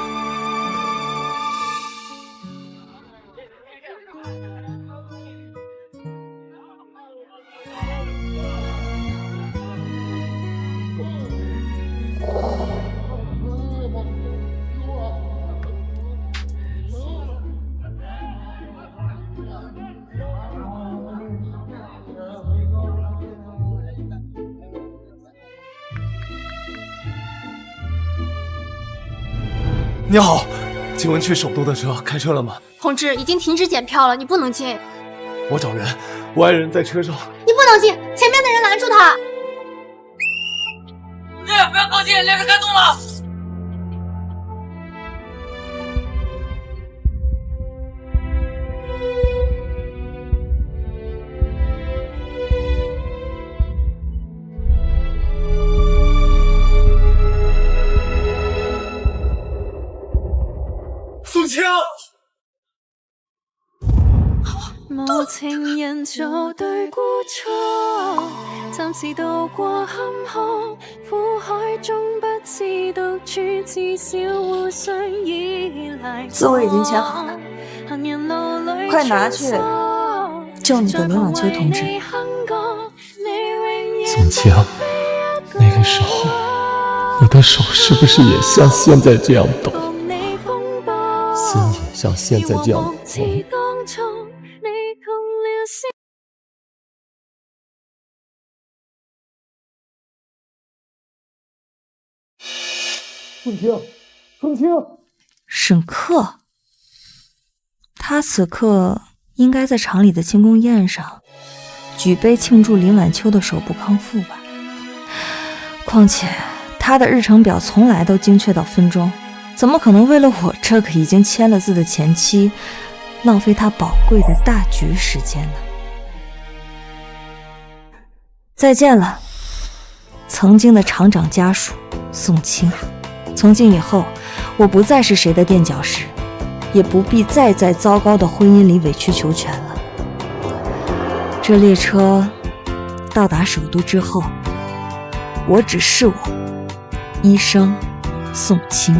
Speaker 7: 你好，请问去首都的车开车了吗？
Speaker 20: 同志，已经停止检票了，你不能进。
Speaker 7: 我找人，我爱人在车上。
Speaker 20: 你不能进，前面的人拦住他。
Speaker 18: 同志，不要靠近，列车开动了。
Speaker 7: 宋清。
Speaker 10: 無情人做對孤錯，暫時渡過坎坷，苦海中不知獨處，至少互相依賴。
Speaker 1: 字我已經簽好了，快拿去救你的林晚秋同志。
Speaker 8: 宋清，那个时候你的手是不是也像现在这样抖？心也像现在这样痛。
Speaker 7: 宋清，宋清，
Speaker 1: 沈克，他此刻应该在厂里的庆功宴上举杯庆祝林晚秋的手部康复吧。况且他的日程表从来都精确到分钟，怎么可能为了我这个已经签了字的前妻，浪费他宝贵的大局时间呢？再见了，曾经的厂长家属宋清。从今以后，我不再是谁的垫脚石，也不必再在糟糕的婚姻里委曲求全了。这列车到达首都之后，我只是我，医生宋清。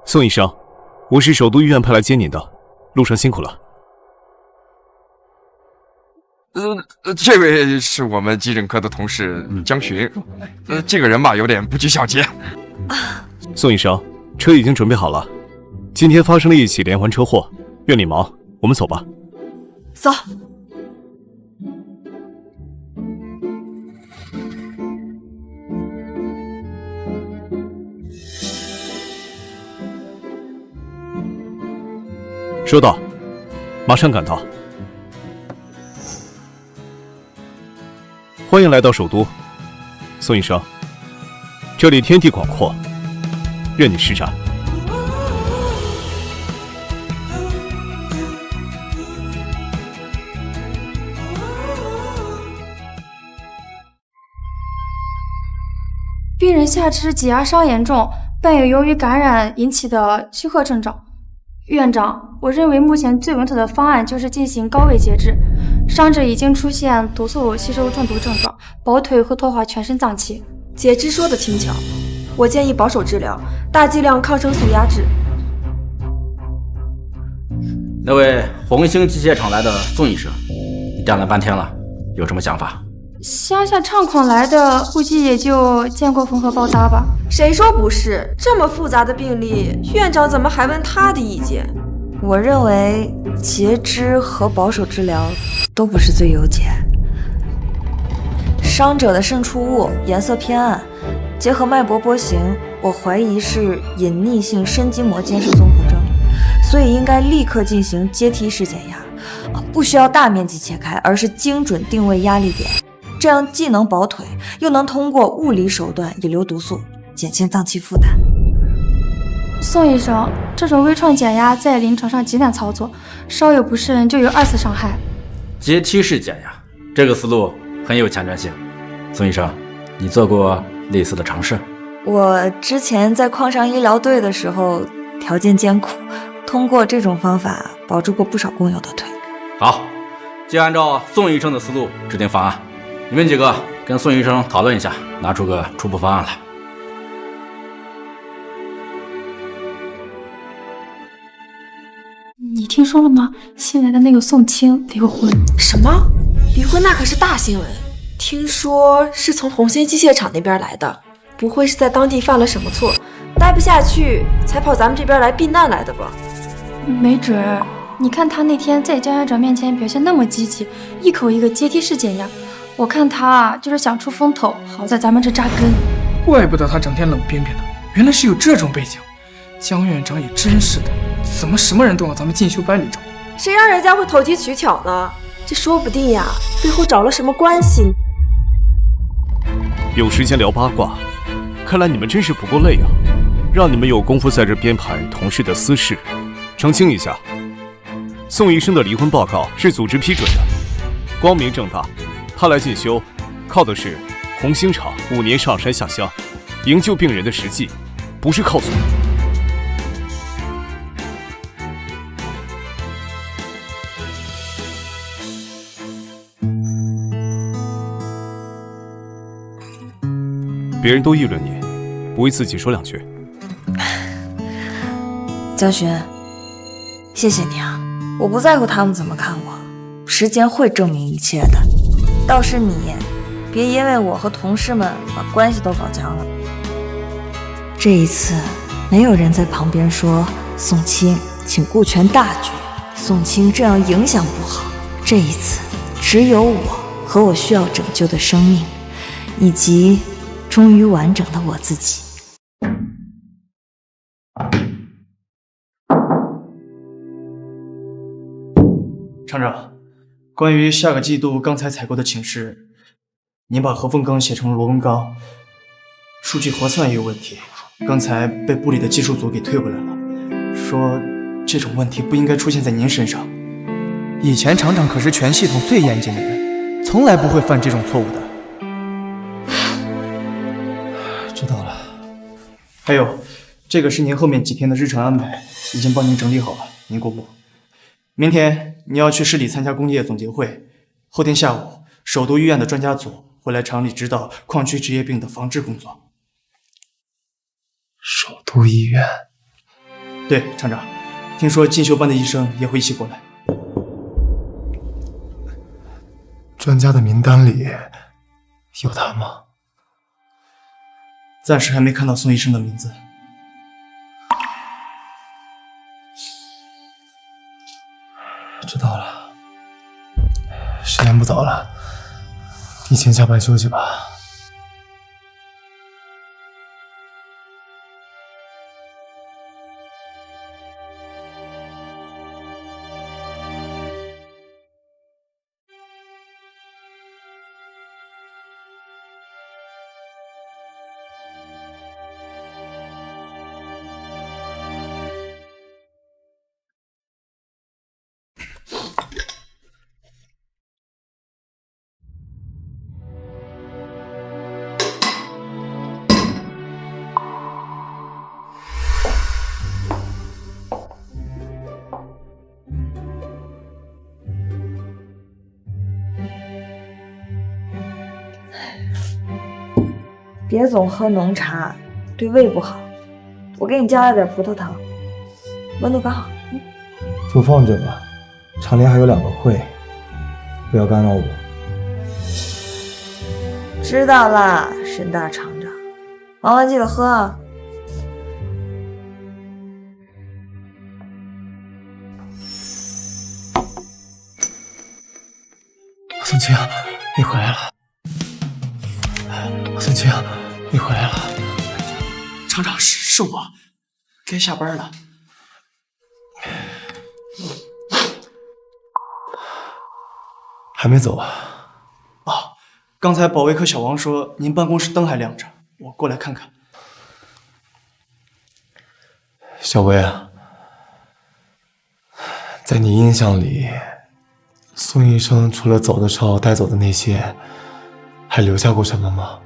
Speaker 16: 宋医生，我是首都医院派来接您的，路上辛苦了。
Speaker 21: 这位是我们急诊科的同事江巡，这个人吧有点不拘小节。
Speaker 16: 宋医生，车已经准备好了，今天发生了一起连环车祸，院里忙，我们走吧。
Speaker 18: 走。
Speaker 16: 收到，马上赶到。欢迎来到首都，宋医生，这里天地广阔，任你施展。
Speaker 22: 病人下肢挤压伤严重，伴有由于感染引起的休克症状。院长，我认为目前最稳妥的方案就是进行高位截肢。伤者已经出现毒素吸收中毒症状，保腿会拖垮全身脏器。
Speaker 23: 截肢说的轻巧，我建议保守治疗，大剂量抗生素压制。
Speaker 24: 那位红星机械厂来的宋医生，你站了半天了，有什么想法？
Speaker 22: 乡下唱孔来的，估计也就见过缝合包扎吧。
Speaker 23: 谁说不是？这么复杂的病例，院长怎么还问他的意见？
Speaker 1: 我认为截肢和保守治疗都不是最优解。伤者的渗出物颜色偏暗，结合脉搏波形，我怀疑是隐匿性深筋膜间质综合征，所以应该立刻进行阶梯式减压，不需要大面积切开，而是精准定位压力点。这样既能保腿，又能通过物理手段引流毒素，减轻脏器负担。
Speaker 22: 宋医生，这种微创减压在临床上极难操作，稍有不慎就有2次伤害。
Speaker 24: 阶梯式减压，这个思路很有前瞻性。宋医生，你做过类似的尝试？
Speaker 1: 我之前在矿上医疗队的时候，条件艰苦，通过这种方法保住过不少工友的腿。
Speaker 24: 好，就按照宋医生的思路制定方案。你们几个跟宋医生讨论一下，拿出个初步方案来。
Speaker 22: 你听说了吗？新来的那个宋清离婚。
Speaker 11: 什么？离婚那可是大新闻，听说是从红星机械厂那边来的，不会是在当地犯了什么错，待不下去才跑咱们这边来避难来的吧？
Speaker 22: 没准儿，你看他那天在江院长面前表现那么积极，一口一个阶梯式减压，我看他就是想出风头，好在咱们这扎根。
Speaker 4: 怪不得他整天冷冰冰的，原来是有这种背景。江院长也真是的，怎么什么人都往咱们进修班里找？
Speaker 11: 谁让人家会投机取巧呢？这说不定呀，背后找了什么关系？
Speaker 16: 有时间聊八卦，看来你们真是不够累啊！让你们有功夫在这编排同事的私事。澄清一下，宋医生的离婚报告是组织批准的，光明正大。他来进修，靠的是红星厂5年上山下乡，营救病人的实际，不是靠嘴。别人都议论你，不为自己说2句。
Speaker 1: 江巡，谢谢你啊！我不在乎他们怎么看我，时间会证明一切的。倒是你，别因为我和同事们把关系都搞僵了。这一次，没有人在旁边说宋清，请顾全大局。宋清这样影响不好。这一次，只有我和我需要拯救的生命，以及终于完整的我自己。
Speaker 5: 厂长，关于下个季度钢材采购的请示，您把合凤钢写成螺纹钢，数据核算也有问题，刚才被部里的技术组给退回来了，说这种问题不应该出现在您身上。以前厂长可是全系统最严谨的人，从来不会犯这种错误的。知道了。还有，这个是您后面几天的日程安排，已经帮您整理好了，您过目。明天你要去市里参加工业总结会，后天下午首都医院的专家组会来厂里指导矿区职业病的防治工作。
Speaker 7: 首都医院？
Speaker 5: 对，厂长，听说进修班的医生也会一起过来。
Speaker 7: 专家的名单里有他吗？
Speaker 5: 暂时还没看到宋医生的名字。
Speaker 7: 知道了，时间不早了，你先下班休息吧。
Speaker 1: 别总喝浓茶，对胃不好。我给你加了点葡萄糖，温度刚好。
Speaker 7: 就放着吧，厂里还有2个会，不要干扰我。
Speaker 1: 知道了，沈大厂长，忙完记得喝啊。
Speaker 7: 宋清，你回来了。宋清，你回来了。
Speaker 5: 厂长，是我，该下班了。
Speaker 7: 还没走啊？
Speaker 5: 哦，刚才保卫科小王说您办公室灯还亮着，我过来看看。
Speaker 7: 小薇啊，在你印象里，宋医生除了走的时候带走的那些，还留下过什么吗？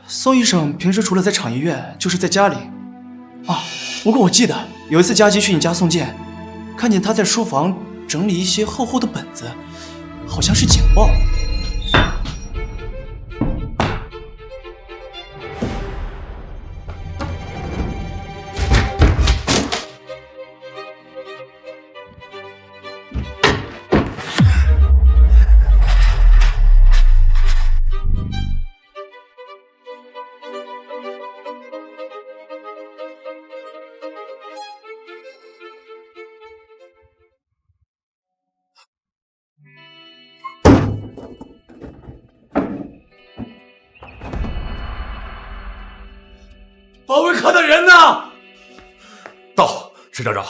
Speaker 5: 宋医生平时除了在厂医院，就是在家里。啊，不过我记得有一次佳琪去你家送件，看见他在书房整理一些厚厚的本子，好像是简报。
Speaker 7: 保卫科的人呢？
Speaker 16: 到，陈厂长。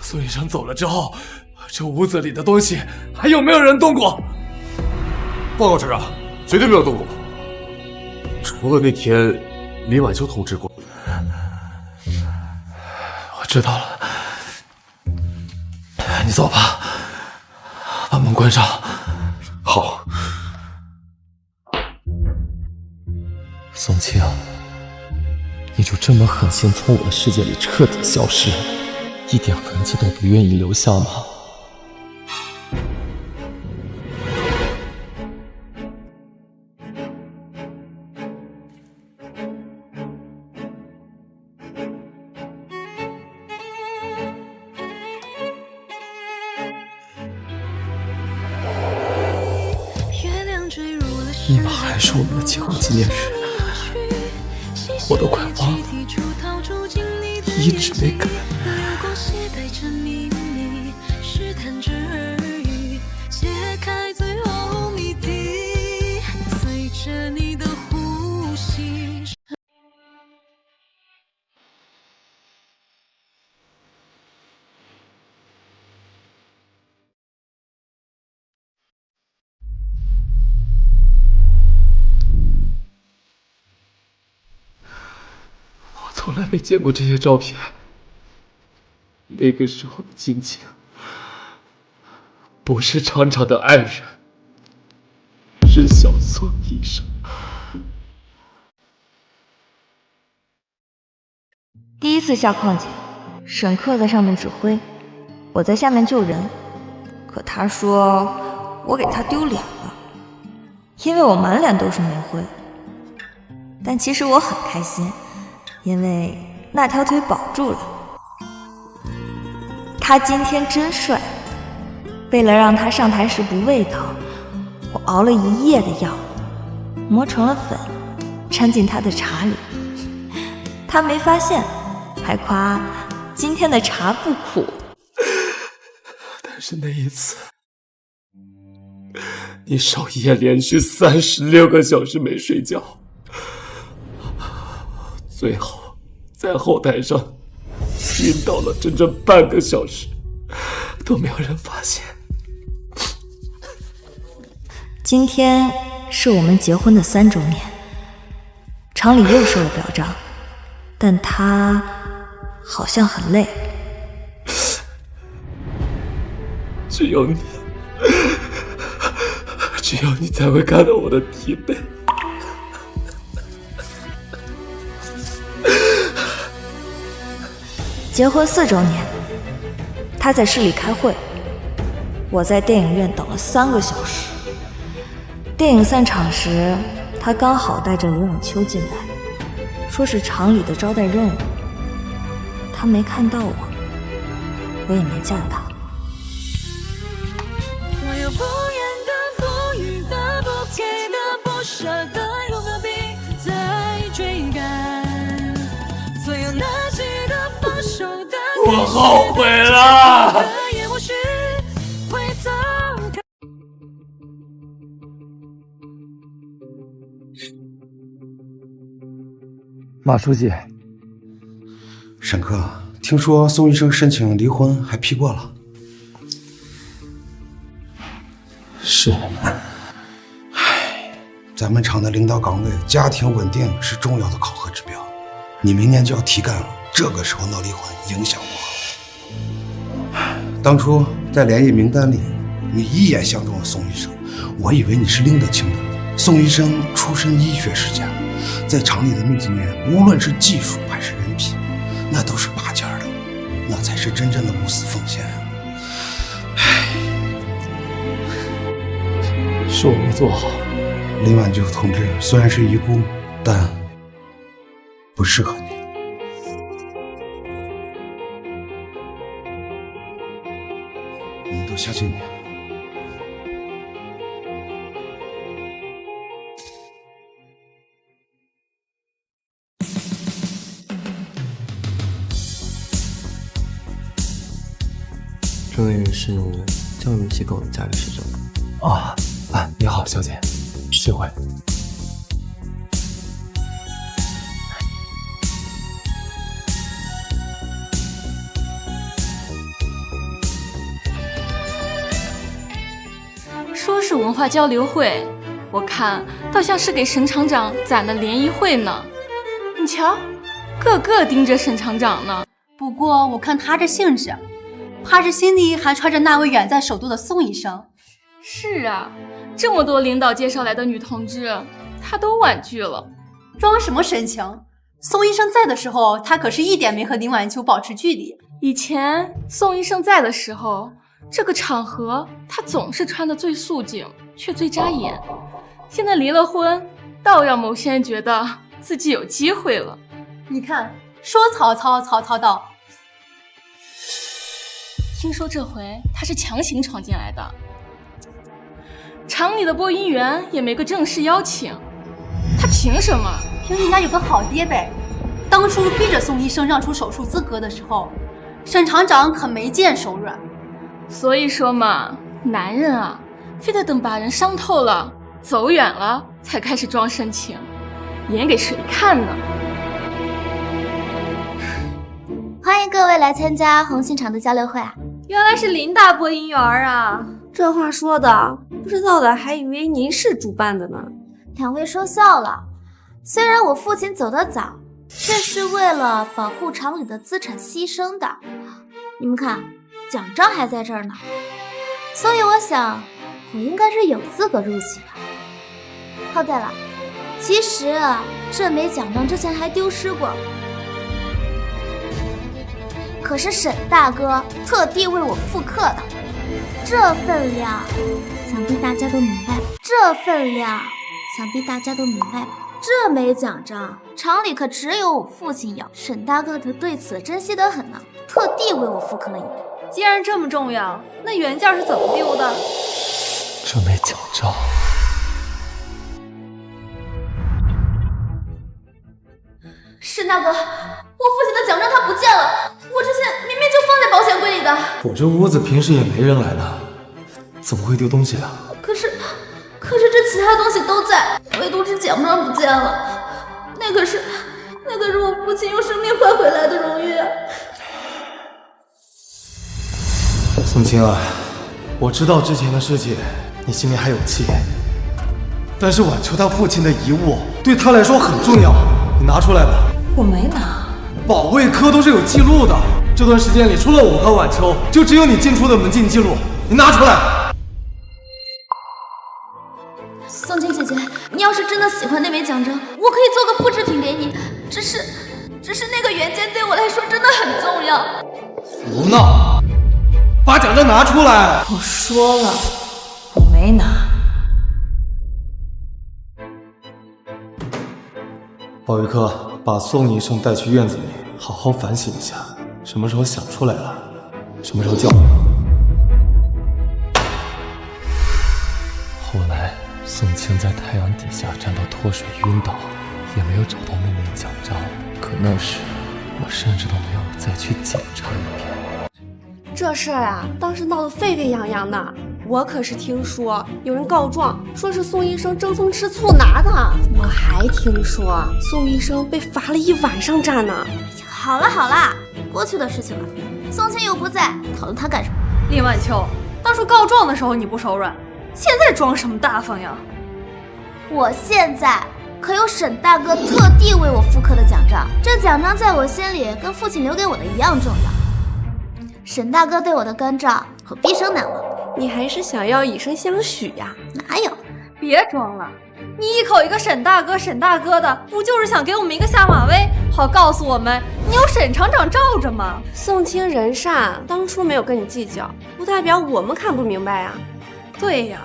Speaker 7: 宋医生走了之后，这屋子里的东西还有没有人动过？
Speaker 16: 报告厂长，绝对没有动过，除了那天林晚秋通知过。
Speaker 7: 我知道了，你走吧，把门关上。
Speaker 16: 好。
Speaker 8: 宋清，你就这么狠心从我的世界里彻底消失，一点痕迹都不愿意留下吗？立马还是我们的结婚纪念日，我都快忘了，一直没改。从来没见过这些照片，那个时候的心情，不是厂长的爱人，是小宋医生。
Speaker 1: 第一次下矿井，沈克在上面指挥，我在下面救人，可他说我给他丢脸了，因为我满脸都是煤灰。但其实我很开心，因为那条腿保住了。他今天真帅，为了让他上台时不胃疼，我熬了一夜的药，磨成了粉，掺进他的茶里。他没发现，还夸今天的茶不苦。
Speaker 8: 但是那一次，你守夜连续36个小时没睡觉，最后在后台上晕倒了整整半个小时，都没有人发现。
Speaker 1: 今天是我们结婚的3周年，厂里又收了表彰，但他好像很累。
Speaker 8: 只有你才会看到我的疲惫。
Speaker 1: 结婚4周年，他在市里开会，我在电影院等了3个小时。电影散场时，他刚好带着林晚秋进来，说是厂里的招待任务。他没看到我，我也没见他。
Speaker 10: 我有不言的、不语的、不给的、不舍的，有何必再追赶？所有那记得放手的，
Speaker 8: 我后悔了。
Speaker 7: 马书记，
Speaker 6: 沈科，听说宋医生申请离婚还批过了。
Speaker 7: 是，
Speaker 6: 咱们厂的领导岗位，家庭稳定是重要的考核指标。你明年就要提干了，这个时候闹离婚，影响不好。当初在联谊名单里，你一眼相中了宋医生，我以为你是拎得清的。宋医生出身医学世家，在厂里的那几年，无论是技术还是人品，那都是拔尖的，那才是真正的无私奉献啊！
Speaker 8: 是我没做好。
Speaker 6: 林晚秋同志虽然是遗孤，但不适合你。我们都相信你。
Speaker 3: 这位是教育机构的家里使者。
Speaker 7: 你好，小姐，幸会。
Speaker 22: 说是文化交流会，我看倒像是给沈厂长攒的联谊会呢。你瞧，个个盯着沈厂长呢。
Speaker 9: 不过我看他这性质，怕是心里还揣着那位远在首都的宋医生。
Speaker 22: 是啊，这么多领导介绍来的女同志，他都婉拒了。
Speaker 9: 装什么神情？宋医生在的时候，他可是一点没和林晚秋保持距离。
Speaker 22: 以前宋医生在的时候，这个场合他总是穿得最素净，却最扎眼。现在离了婚，倒让某些人觉得自己有机会了。
Speaker 9: 你看，说曹操，曹操到。
Speaker 22: 听说这回他是强行闯进来的。厂里的播音员也没个正式邀请，他凭什么？
Speaker 9: 凭人家有个好爹呗。当初逼着宋医生让出手术资格的时候，沈厂长可没见手软。
Speaker 22: 所以说嘛，男人啊，非得等把人伤透了、走远了，才开始装深情，演给谁看呢？
Speaker 2: 欢迎各位来参加红星厂的交流会啊！
Speaker 1: 原来是林大播音员啊！这话说的，不知道的还以为您是主办的呢。
Speaker 2: 两位说笑了，虽然我父亲走得早，却是为了保护厂里的资产牺牲的。你们看，奖章还在这儿呢，所以我想我应该是有资格入席的。哦，对了，其实啊，这枚奖章之前还丢失过，可是沈大哥特地为我复刻的，这分量想必大家都明白了。这枚奖章厂里可只有我父亲有，沈大哥他对此珍惜得很呢，特地为我复刻了一枚。
Speaker 1: 既然这么重要，那原件是怎么丢的？
Speaker 8: 这枚奖章，
Speaker 2: 沈大哥，我父亲的奖章他不见了，我之前明明就放在保险柜里的。
Speaker 7: 我这屋子平时也没人来的，怎么会丢东西啊？
Speaker 2: 可是这其他东西都在，唯独这奖章不见了。那可是我父亲用生命换回来的荣誉。
Speaker 7: 宋青啊，我知道之前的事情，你心里还有气，但是晚秋他父亲的遗物对他来说很重要，你拿出来吧。
Speaker 1: 我没拿。
Speaker 7: 保卫科都是有记录的，这段时间里除了我和晚秋，就只有你进出的门禁记录，你拿出来。
Speaker 2: 宋青姐姐，你要是真的喜欢那枚奖章，我可以做个复制品给你，只是那个原件对我来说真的很重要。
Speaker 7: 胡闹！把奖章拿出来！
Speaker 1: 我说了，我没拿。
Speaker 7: 保卫科把宋医生带去院子里，好好反省一下，什么时候想出来了，什么时候教育。
Speaker 8: 后来宋青在太阳底下站到脱水晕倒，也没有找到那枚奖章，可那时我甚至都没有再去检查一遍。
Speaker 17: 这事儿啊，当时闹得沸沸扬扬的，我可是听说有人告状，说是宋医生争风吃醋拿的。我还听说宋医生被罚了1晚上站呢。
Speaker 2: 好了，过去的事情了。宋青又不在，讨论他干什么？
Speaker 1: 林晚秋，当初告状的时候你不手软，现在装什么大方呀？
Speaker 2: 我现在可有沈大哥特地为我复刻的奖章，这奖章在我心里跟父亲留给我的一样重要。沈大哥对我的关照，我毕生难忘。
Speaker 17: 你还是想要以身相许呀？
Speaker 2: 哪有？
Speaker 22: 别装了，你一口一个沈大哥沈大哥的，不就是想给我们一个下马威，好告诉我们你有沈厂长罩着吗？
Speaker 17: 宋清人善，当初没有跟你计较，不代表我们看不明白呀。
Speaker 22: 对呀，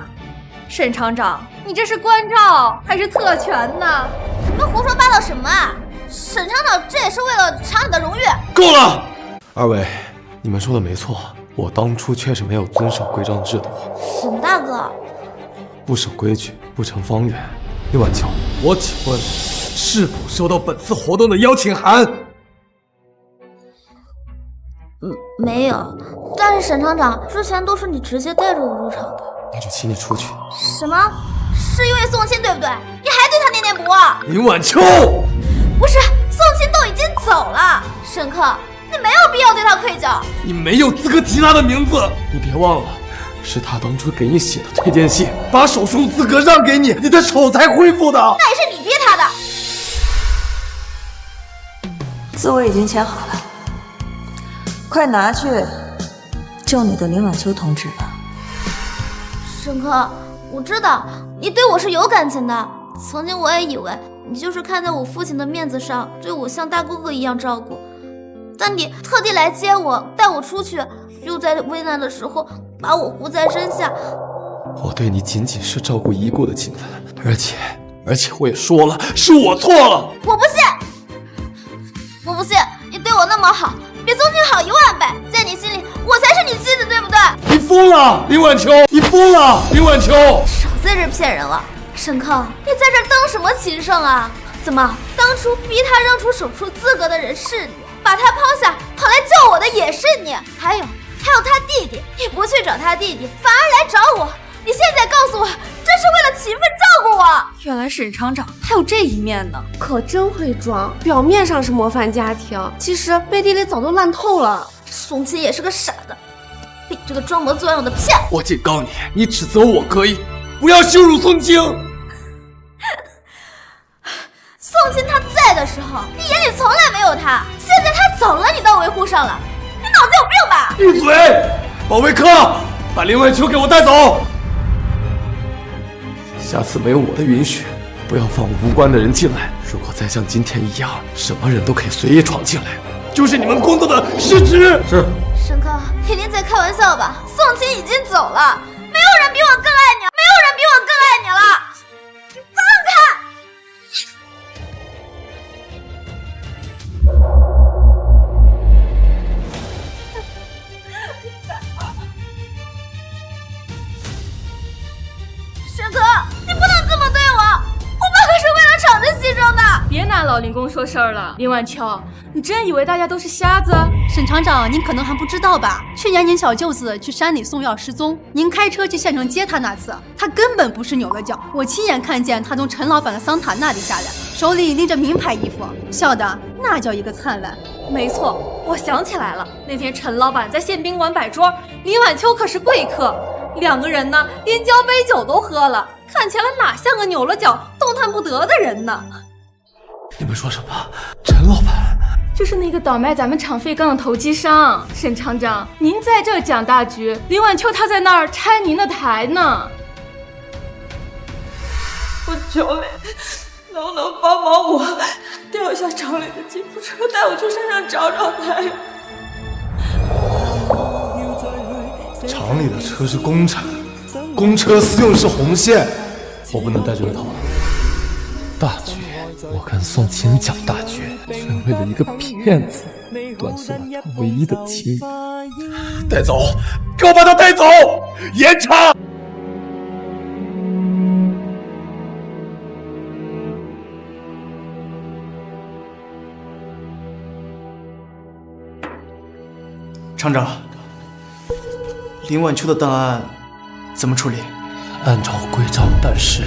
Speaker 22: 沈厂长，你这是关照还是特权呢？
Speaker 2: 你们胡说八道什么啊？沈厂长这也是为了厂里的荣誉。
Speaker 8: 够了！二位，你们说的没错，我当初确实没有遵守规章制度。
Speaker 2: 沈大哥，
Speaker 8: 不守规矩不成方圆。林晚秋，我请问，是否收到本次活动的邀请函？
Speaker 2: 没有。但是沈厂长，之前都是你直接带着我入场的。
Speaker 8: 那就请你出去。
Speaker 2: 什么？是因为宋清对不对？你还对他念念不忘？
Speaker 8: 林晚秋，
Speaker 2: 不是，宋清都已经走了，沈客，你没有必要对他愧疚。
Speaker 8: 你没有资格提他的名字。你别忘了，是他当初给你写的推荐信，把手术资格让给你，你的手才恢复的。
Speaker 2: 那也是你逼他的。
Speaker 1: 字我已经签好了，快拿去救你的林晚秋同志吧。
Speaker 2: 沈客，我知道你对我是有感情的，曾经我也以为你就是看在我父亲的面子上，对我像大哥哥一样照顾。但你特地来接我，带我出去，又在危难的时候把我护在身下。
Speaker 8: 我对你仅仅是照顾遗孤的情分，而且我也说了，是我错了。
Speaker 2: 我不信，我不信，你对我那么好，比宗庆好10000倍，在你心里我才是你妻子，对不对？
Speaker 8: 你疯了，林晚秋！你疯了，林晚秋！
Speaker 2: 少在这骗人了，沈客，你在这当什么情圣啊？怎么，当初逼他让出手术资格的人是你，把他抛下跑来救我的也是你，还有他弟弟，你不去找他弟弟，反而来找我，你现在告诉我，这是为了勤奋照顾我？
Speaker 22: 原来沈厂长还有这一面呢，
Speaker 17: 可真会装，表面上是模范家庭，其实背地里早都烂透了。
Speaker 2: 宋清也是个傻的，被这个装模作样的骗。
Speaker 8: 我警告你，你指责我可以，不要羞辱宋清。
Speaker 2: 宋清他在的时候，你眼里从来没有他，现在他走了，你倒维护上了，你脑子有病吧？
Speaker 8: 闭嘴！保卫科，把林晚秋给我带走。下次没有我的允许，不要放无关的人进来。如果再像今天一样，什么人都可以随意闯进来，就是你们工作的失职。是。
Speaker 2: 沈客，一定在开玩笑吧？宋清已经走了，没有人比我更爱你，没有人比我更爱你了。你放开！沈客，你不能这么对我，我爸可是为了厂子牺牲的。
Speaker 22: 别拿老林公说事儿了，林晚秋，你真以为大家都是瞎子？
Speaker 9: 沈厂长，您可能还不知道吧？去年您小舅子去山里送药失踪，您开车去县城接他那次，他根本不是扭了脚，我亲眼看见他从陈老板的桑塔那里下来，手里拎着名牌衣服，笑的那叫一个灿烂。
Speaker 22: 没错，我想起来了，那天陈老板在宪宾馆摆桌，林晚秋可是贵客，两个人呢连交杯酒都喝了，看起来哪像个扭了脚动弹不得的人呢？
Speaker 8: 你们说什么？陈老板
Speaker 22: 就是那个倒卖咱们厂废钢的投机商。沈厂长，您在这讲大局，林晚秋他在那儿拆您的台呢。
Speaker 11: 我求你，能不能帮忙我调一下厂里的吉普车，带我去山上找找他呀？
Speaker 7: 厂里的车是公产，公车私用是红线，
Speaker 8: 我不能带这个头。大局，我跟宋清讲大局，却为了一个骗子断送了他唯一的亲人。
Speaker 7: 带走，给我把他带走！严查！
Speaker 5: 厂长，林晚秋的档案怎么处理？
Speaker 8: 按照规章办事。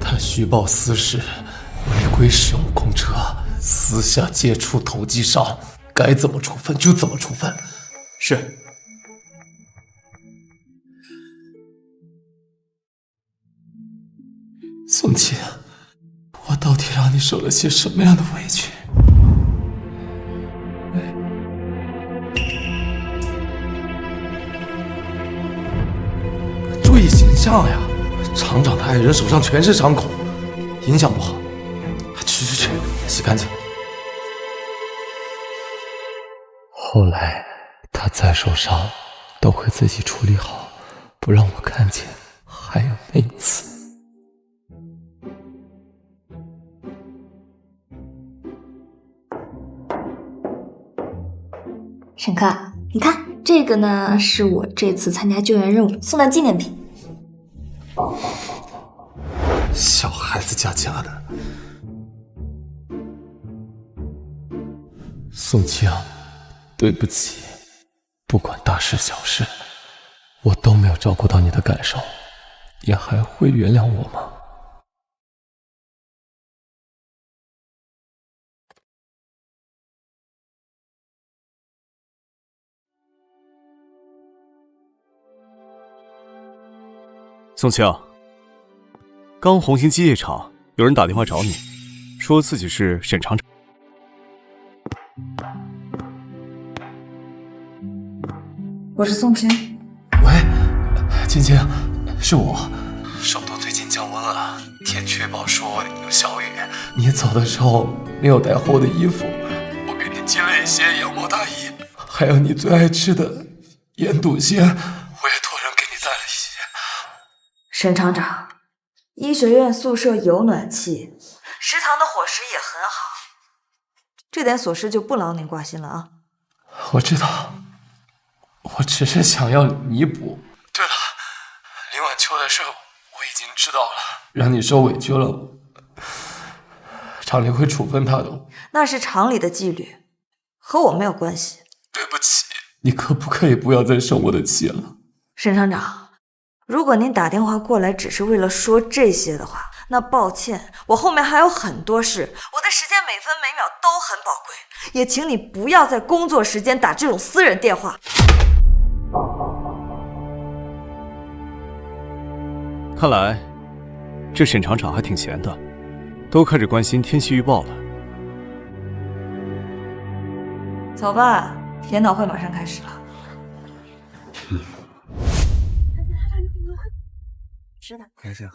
Speaker 8: 他虚报私事，违规使用公车，私下接触投机商，该怎么处分就怎么处分。
Speaker 5: 是。
Speaker 8: 宋琪，我到底让你受了些什么样的委屈？注意形象呀！厂长的爱人手上全是伤口，影响不好。去，洗干净。后来他再受伤，都会自己处理好，不让我看见。还有那一次。
Speaker 1: 沈克，你看这个呢，是我这次参加救援任务送的纪念品。
Speaker 8: 小孩子家的。宋清，对不起，不管大事小事，我都没有照顾到你的感受，你还会原谅我吗？
Speaker 16: 宋清，刚红星机械厂有人打电话找你，说自己是沈厂长。
Speaker 1: 我是宋清。
Speaker 8: 喂，晶晶，是我。首都最近降温了，天气预报说有小雨。你走的时候没有带厚的衣服，我给你寄了一些羊毛大衣，还有你最爱吃的腌笃鲜，我也托人给你带了一些。
Speaker 1: 沈厂长，医学院宿舍有暖气，食堂的伙食也很好，这点琐事就不劳您挂心了啊。
Speaker 8: 我知道，我只是想要弥补。对了，林晚秋的事我已经知道了，让你受委屈了，厂里会处分他的。
Speaker 1: 那是厂里的纪律，和我没有关系。
Speaker 8: 对不起，你可不可以不要再生我的气了？
Speaker 1: 沈厂长，如果您打电话过来只是为了说这些的话，那抱歉，我后面还有很多事，我的时间每分每秒都很宝贵，也请你不要在工作时间打这种私人电话。
Speaker 16: 看来这沈厂长还挺闲的，都开始关心天气预报了。
Speaker 1: 走吧，研讨会马上开始了。
Speaker 3: 是的，开始好。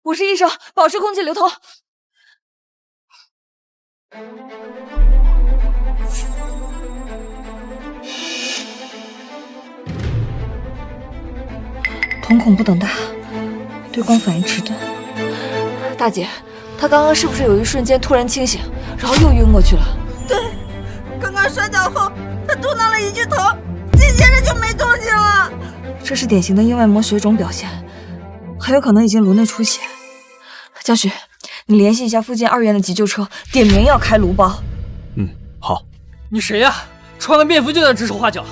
Speaker 1: 我是医生，保持空气流通。瞳孔不等大，对光反应迟钝。大姐，他刚刚是不是有一瞬间突然清醒，然后又晕过去了？
Speaker 18: 对，刚刚摔倒后，他嘟囔了一句头，紧接着就没动静了。
Speaker 1: 这是典型的硬外膜水肿表现，很有可能已经颅内出血。江雪，你联系一下附近2院的急救车，点名要开颅包。
Speaker 16: 好。
Speaker 13: 你谁呀？穿个便服就在指手画脚。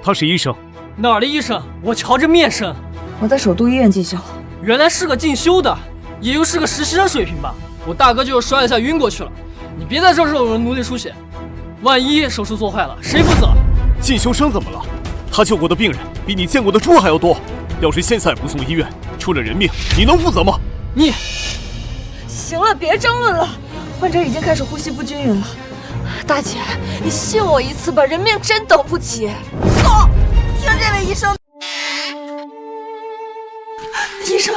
Speaker 16: 他是医生。
Speaker 13: 哪儿的医生？我瞧着面生。
Speaker 1: 我在首都医院进修。
Speaker 13: 原来是个进修的，也就是个实习生水平吧。我大哥就是摔了下晕过去了。你别在这儿有人颅内出血，万一手术做坏了，谁负责？
Speaker 16: 进修生怎么了？他救过的病人比你见过的猪还要多。要是现在不送医院，出了人命，你能负责吗？
Speaker 13: 你
Speaker 1: 行了，别争论了。患者已经开始呼吸不均匀了。大姐，你信我一次吧，人命真等不起。
Speaker 18: 走，听这位医生。医生，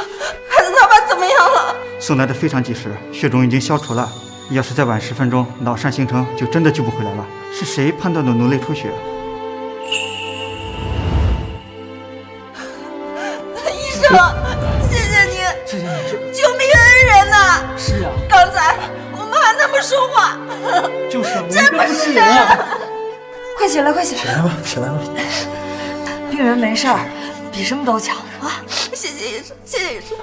Speaker 18: 孩子他爸怎么样了？
Speaker 14: 送来的非常及时，血肿已经消除了。要是再晚10分钟，脑疝形成就真的救不回来了。是谁判断的颅内出血？
Speaker 18: 医生，谢谢您，救命恩人呐！
Speaker 13: 是啊，
Speaker 18: 刚才我们还那么说话，
Speaker 13: 就是
Speaker 18: 真不是人啊！
Speaker 1: 快起来，快起来！
Speaker 3: 起来吧，起来吧。
Speaker 1: 病人没事儿，比什么都强啊！
Speaker 18: 谢谢医生，谢谢医生。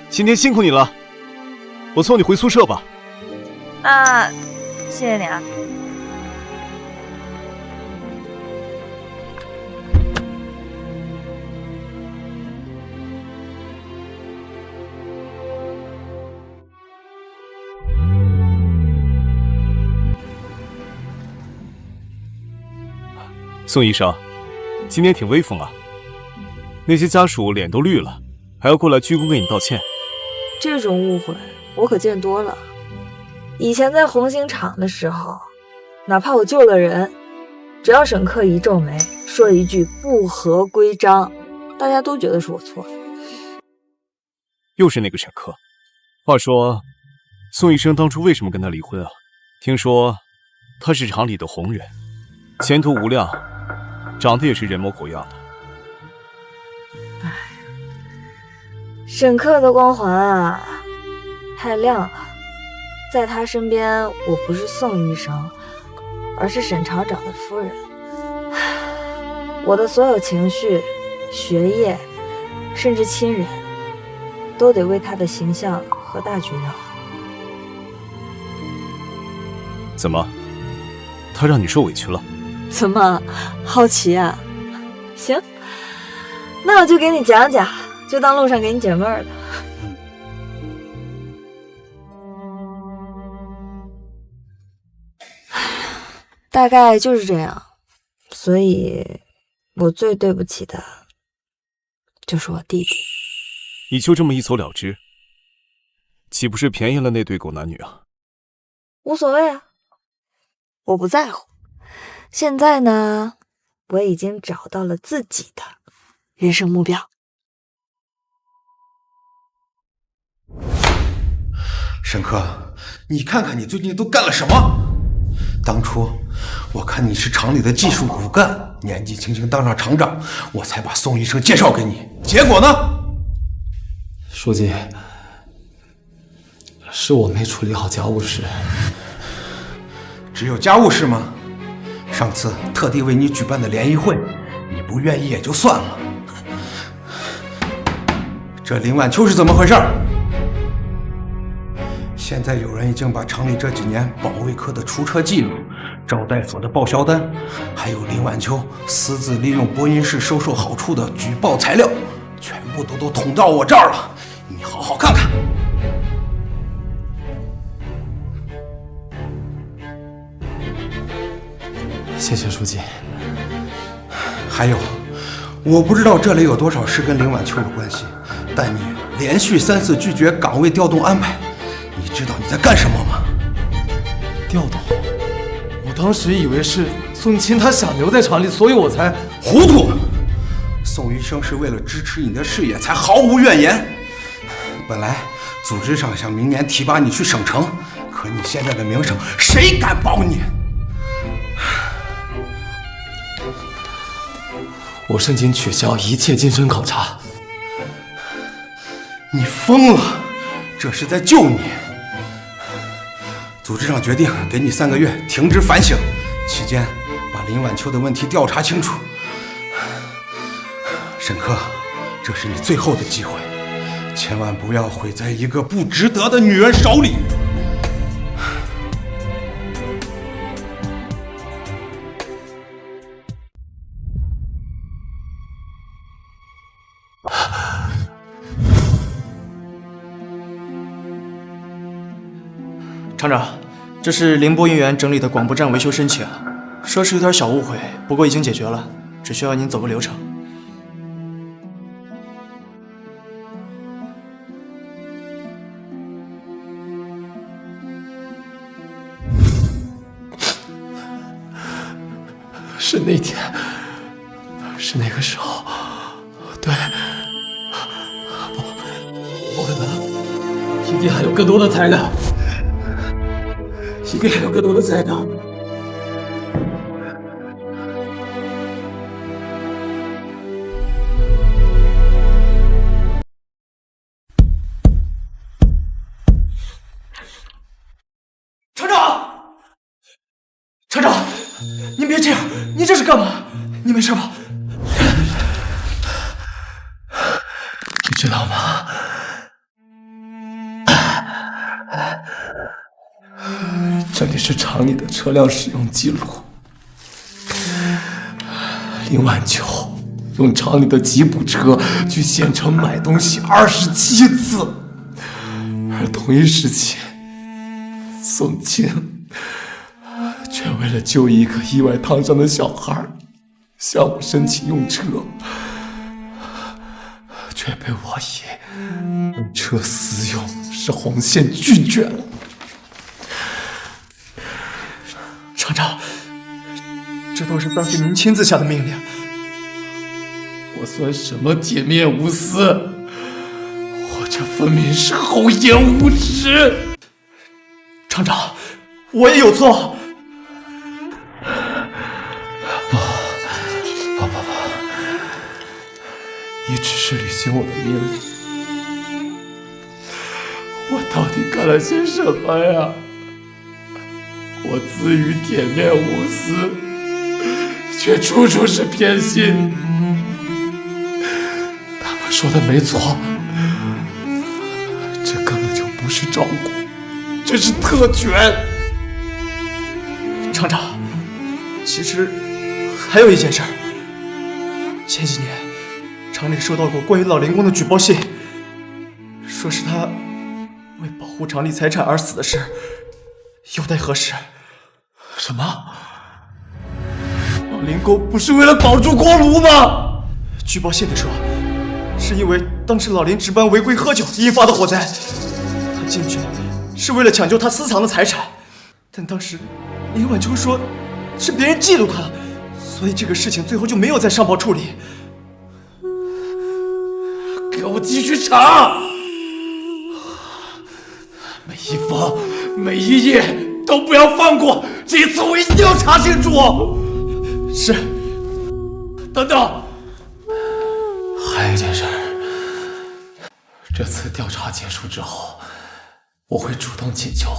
Speaker 16: 今天辛苦你了，我送你回宿舍吧。
Speaker 1: 那谢谢你啊。
Speaker 12: 宋医生，今天挺威风啊！那些家属脸都绿了，还要过来鞠躬给你道歉。
Speaker 1: 这种误会我可见多了。以前在红星厂的时候，哪怕我救了人，只要沈克一皱眉，说一句不合规章，大家都觉得是我错了。
Speaker 12: 又是那个沈克。话说，宋医生当初为什么跟他离婚啊？听说他是厂里的红人，前途无量，长得也是人模狗样的。
Speaker 1: 沈克的光环啊，太亮了。在他身边，我不是宋医生，而是沈厂长的夫人。我的所有情绪、学业，甚至亲人，都得为他的形象和大局让。
Speaker 12: 怎么？他让你受委屈了？
Speaker 1: 怎么，好奇啊？行，那我就给你讲讲，就当路上给你解闷儿了。大概就是这样，所以我最对不起的就是我弟弟。
Speaker 12: 你就这么一走了之，岂不是便宜了那对狗男女啊？
Speaker 1: 无所谓啊，我不在乎。现在呢，我已经找到了自己的人生目标。
Speaker 6: 沈克，你看看你最近都干了什么？当初我看你是厂里的技术骨干，年纪轻轻当上厂长，我才把宋医生介绍给你。结果呢？
Speaker 8: 书记，是我没处理好家务事。
Speaker 6: 只有家务事吗？上次特地为你举办的联谊会，你不愿意也就算了。这林晚秋是怎么回事？现在有人已经把厂里这几年保卫科的出车记录、招待所的报销单，还有林晚秋私自利用播音室收受好处的举报材料，全部都捅到我这儿了。你好好看看。
Speaker 8: 谢谢书记。
Speaker 6: 还有，我不知道这里有多少事跟林晚秋有关系，但你连续3次拒绝岗位调动安排，你知道你在干什么吗？
Speaker 7: 调动？我当时以为是宋钦他想留在厂里，所以我才
Speaker 6: 糊涂。宋医生是为了支持你的事业才毫无怨言。本来组织上想明年提拔你去省城，可你现在的名声，谁敢保你？
Speaker 8: 我申请取消一切晋升考察。
Speaker 6: 你疯了！这是在救你。组织上决定给你3个月停职反省，期间把林晚秋的问题调查清楚。沈克，这是你最后的机会，千万不要毁在一个不值得的女人手里。
Speaker 5: 厂长，这是林播音员整理的广播站维修申请，说是有点小误会，不过已经解决了，只需要您走个流程。
Speaker 8: 是那天，是那个时候，对，不可能，一定还有更多的材料。一定还有更多的材料。
Speaker 5: 厂长，厂长，您别这样，您这是干嘛？你没事吧？
Speaker 8: 你知道吗？这里是厂里的车辆使用记录。林晚秋用厂里的吉普车去县城买东西27次，而同一时期，宋清却为了救一个意外烫伤的小孩，向我申请用车，却被我以用车私用是红线拒绝了。
Speaker 5: 厂长，这都是当时您亲自下的命令。
Speaker 8: 我算什么铁面无私？我这分明是厚颜无耻！
Speaker 5: 厂长，我也有错。
Speaker 8: 不，你只是履行我的命令。我到底干了些什么呀？我自诩铁面无私，却处处是偏心。他们说的没错，这根本就不是照顾，这是特权。
Speaker 5: 厂长，其实还有一件事儿。前几年，厂里收到过关于老林工的举报信，说是他为保护厂里财产而死的事，有待核实。
Speaker 8: 什么？老林工不是为了保住锅炉吗？
Speaker 5: 举报信里说，是因为当时老林值班违规喝酒引发的火灾。他进去是为了抢救他私藏的财产，但当时林晚秋说是别人嫉妒他，所以这个事情最后就没有再上报处理。
Speaker 8: 给我继续查，每一方每一页都不要放过，这一次我一定要查清楚。
Speaker 5: 是。
Speaker 8: 等等，还有一件事，这次调查结束之后，我会主动请求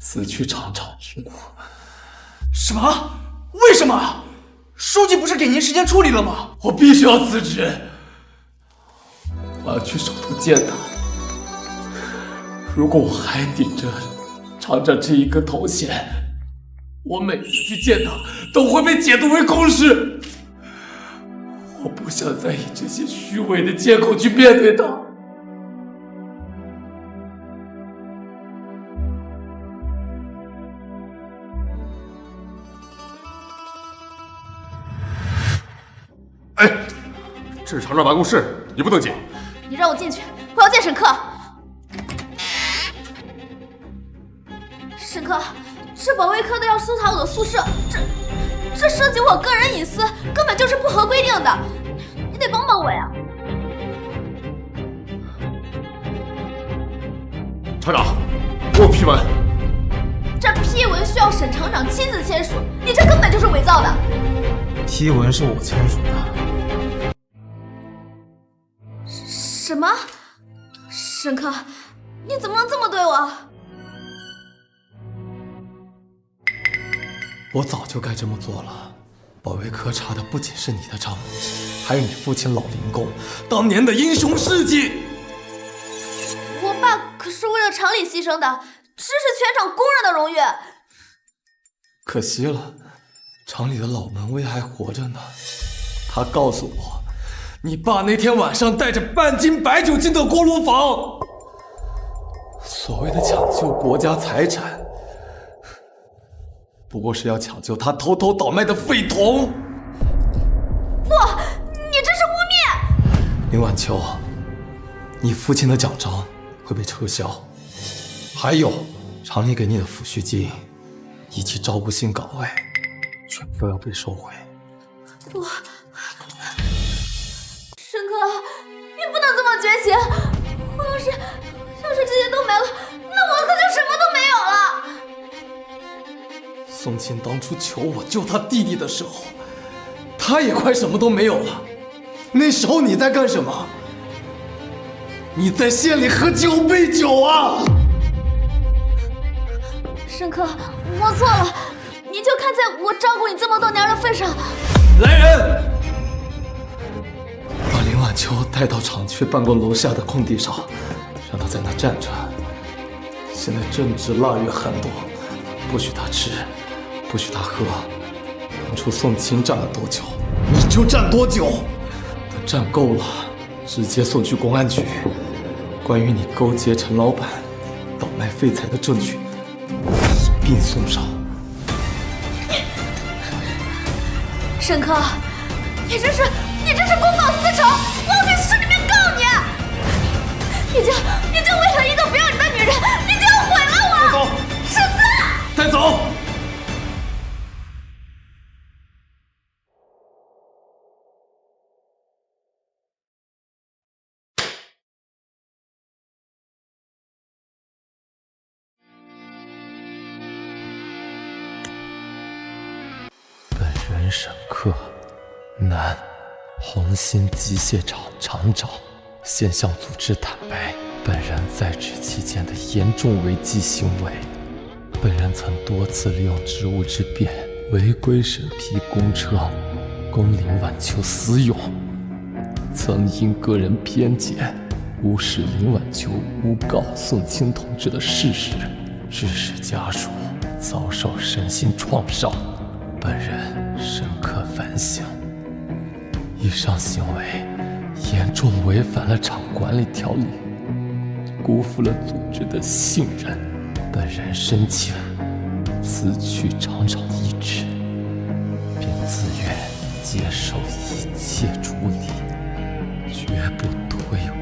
Speaker 8: 辞去厂长职务。
Speaker 5: 什么？为什么？书记不是给您时间处理了吗？
Speaker 8: 我必须要辞职，我要去首都见他。如果我还顶着厂长这一个头衔，我每次去见他都会被解读为公事。我不想再以这些虚伪的借口去面对他。
Speaker 16: 哎，这是厂长办公室，你不能进。
Speaker 2: 你让我进去，我要见沈克。沈克，这保卫科的要搜查我的宿舍，这涉及我个人隐私，根本就是不合规定的，你得帮帮我呀！
Speaker 16: 厂长，给我批文。
Speaker 2: 这批文需要沈厂长亲自签署，你这根本就是伪造的。
Speaker 5: 批文是我签署的。
Speaker 2: 什么？沈克，你怎么能这么对我？
Speaker 8: 我早就该这么做了。保卫科查的不仅是你的账目，还有你父亲老林工当年的英雄事迹。
Speaker 2: 我爸可是为了厂里牺牲的，这是全厂公认的荣誉。
Speaker 8: 可惜了，厂里的老门卫还活着呢。他告诉我，你爸那天晚上带着半斤白酒进的锅炉房。所谓的抢救国家财产，不过是要抢救他偷偷倒卖的废铜。
Speaker 2: 不，你这是污蔑！
Speaker 8: 林晚秋，你父亲的奖章会被撤销，还有厂里给你的抚恤金以及照顾性岗位，全部要被收回。
Speaker 2: 不，沈克，你不能这么绝情！我要是这些都没了，那我可就什么都没有了。
Speaker 8: 宋琴当初求我救他弟弟的时候，他也快什么都没有了。那时候你在干什么？你在县里喝9杯酒啊！
Speaker 2: 沈克，我错了，你就看在我照顾你这么多年的份上。
Speaker 8: 来人，把林晚秋带到厂区办公楼下的空地上，让他在那站着。现在正值腊月寒冬，不许他吃，不许他喝。当初宋清站了多久，你就站多久。等站够了，直接送去公安局。关于你勾结陈老板倒卖废材的证据一并送上。
Speaker 2: 沈克，你这是公报私仇，我要去市里面告你！你就为了一个不要你的女人，你就要毁了我！世子，
Speaker 7: 带走！
Speaker 8: 本人沈克，男，红星机械厂厂长，现向组织坦白，本人在职期间的严重违纪行为。本人曾多次利用职务之便，违规审批公车，供林晚秋私用，曾因个人偏见，无视林晚秋诬告宋清同志的事实，致使家属遭受身心创伤。本人深刻反省，以上行为严重违反了厂管理条例，辜负了组织的信任。本人申请辞去厂长一职，并自愿接受一切处理，绝不推诿。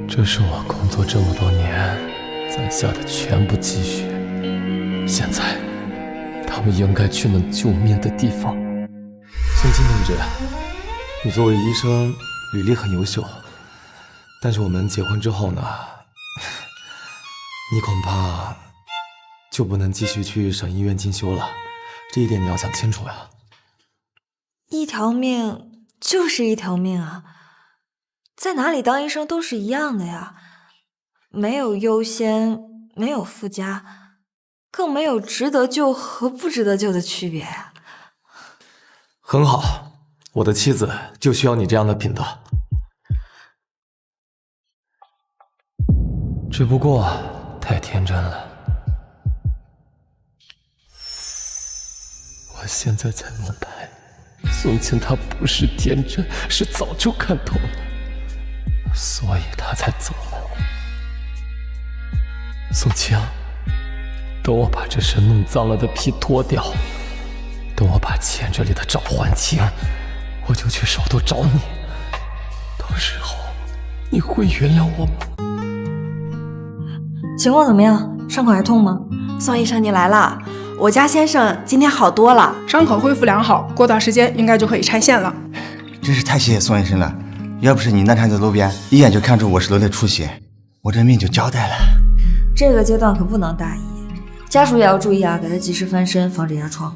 Speaker 8: 这是我工作这么多年攒下的全部积蓄，现在他们应该去能救命的地方。
Speaker 7: 宋清同志，你作为医生，履历很优秀，但是我们结婚之后呢，你恐怕就不能继续去省医院进修了，这一点你要想清楚呀。
Speaker 1: 一条命就是一条命啊，在哪里当医生都是一样的呀，没有优先，没有附加，更没有值得救和不值得救的区别呀。
Speaker 7: 很好，我的妻子就需要你这样的品德。只不过太天真了，
Speaker 8: 我现在才明白，宋清他不是天真，是早就看透了，所以他才走了。宋清，等我把这身弄脏了的皮脱掉，等我把钱这里的账还清，我就去首都找你。到时候你会原谅我吗？
Speaker 1: 情况怎么样？伤口还痛吗？
Speaker 11: 宋医生，你来了。我家先生今天好多了，
Speaker 15: 伤口恢复良好，过段时间应该就可以拆线了。
Speaker 19: 真是太谢谢宋医生了，要不是你那天在路边一眼就看出我是颅内出血，我这命就交代了。
Speaker 1: 这个阶段可不能大意，家属也要注意啊，给他及时翻身，防止压疮。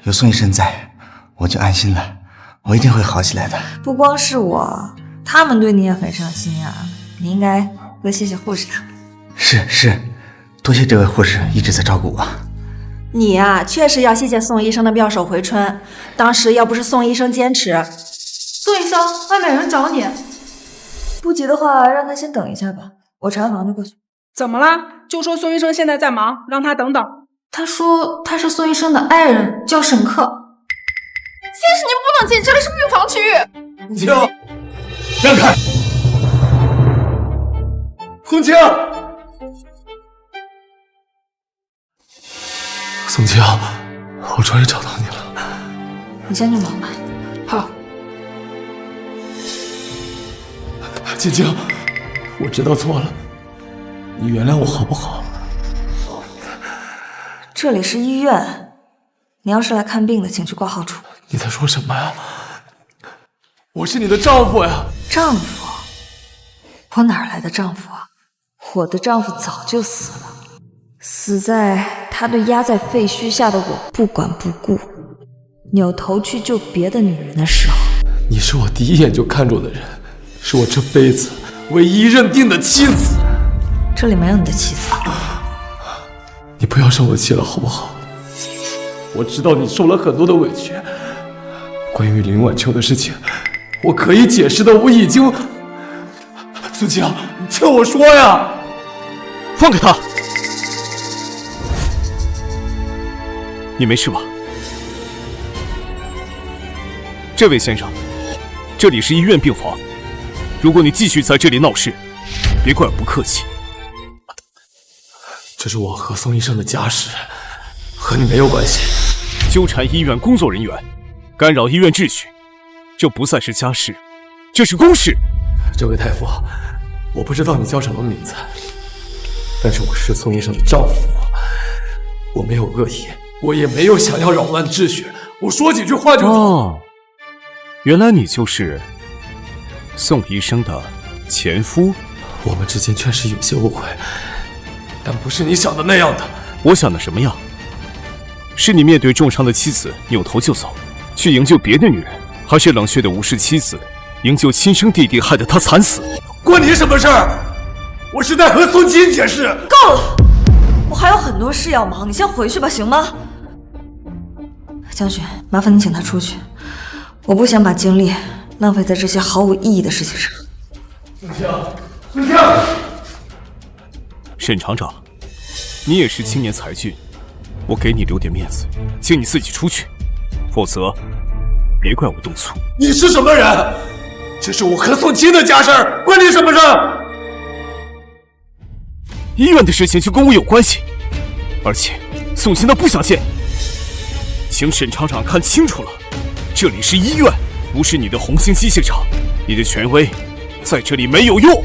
Speaker 19: 有宋医生在，我就安心了，我一定会好起来的。
Speaker 1: 不光是我，他们对你也很上心啊，你应该多谢谢护士他们。
Speaker 19: 是，多谢这位护士一直在照顾我。
Speaker 11: 你呀，确实要谢谢宋医生的妙手回春。当时要不是宋医生坚持，
Speaker 22: 宋医生，外面有人找你。
Speaker 1: 不急的话，让他先等一下吧，我查完房就过去。
Speaker 15: 怎么了？就说宋医生现在在忙，让他等等。
Speaker 22: 他说他是宋医生的爱人，叫沈克。
Speaker 2: 先生，你不能进，这里是病房区域。
Speaker 7: 洪清，让开！洪清，宋清，我终于找到你了。
Speaker 1: 你先去忙吧。
Speaker 15: 好。
Speaker 7: 晶晶，我知道错了，你原谅我好不好？
Speaker 1: 这里是医院，你要是来看病的，请去挂号处。
Speaker 7: 你在说什么呀？我是你的丈夫呀！
Speaker 1: 丈夫？我哪来的丈夫啊？我的丈夫早就死了，死在他对压在废墟下的我不管不顾，扭头去救别的女人的时候。
Speaker 7: 你是我第一眼就看中的人，是我这辈子唯一认定的妻子。
Speaker 1: 这里没有你的妻子。
Speaker 7: 你不要生我气了好不好？我知道你受了很多的委屈，关于林晚秋的事情，我可以解释的，我已经……苏晴，你听我说呀！
Speaker 12: 放开他！你没事吧？这位先生，这里是医院病房，如果你继续在这里闹事，别怪我不客气。
Speaker 8: 这是我和宋医生的家事，和你没有关系。
Speaker 12: 纠缠医院工作人员，干扰医院秩序，这不再是家事，这是公事。
Speaker 8: 这位大夫，我不知道你叫什么名字，但是我是宋医生的丈夫，我没有恶意，我也没有想要扰乱秩序，我说几句话就走。
Speaker 12: 哦，原来你就是宋医生的前夫。
Speaker 8: 我们之间确实有些误会，但不是你想的那样的。
Speaker 12: 我想的什么样？是你面对重伤的妻子扭头就走，去营救别的女人，还是冷血的无视妻子，营救亲生弟弟，害得他惨死？
Speaker 8: 关你什么事儿？我是在和宋金解释。
Speaker 1: 够了，我还有很多事要忙，你先回去吧，行吗？江雪，麻烦你请他出去，我不想把精力浪费在这些毫无意义的事情上。
Speaker 8: 宋清，宋清，
Speaker 12: 沈厂长，你也是青年才俊，我给你留点面子，请你自己出去，否则别怪我动粗。
Speaker 8: 你是什么人？这是我和宋清的家事儿，关你什么事？
Speaker 12: 医院的事情就跟我有关系，而且宋清他不想见你，请沈厂长看清楚了，这里是医院，不是你的红星机械厂，你的权威在这里没有用。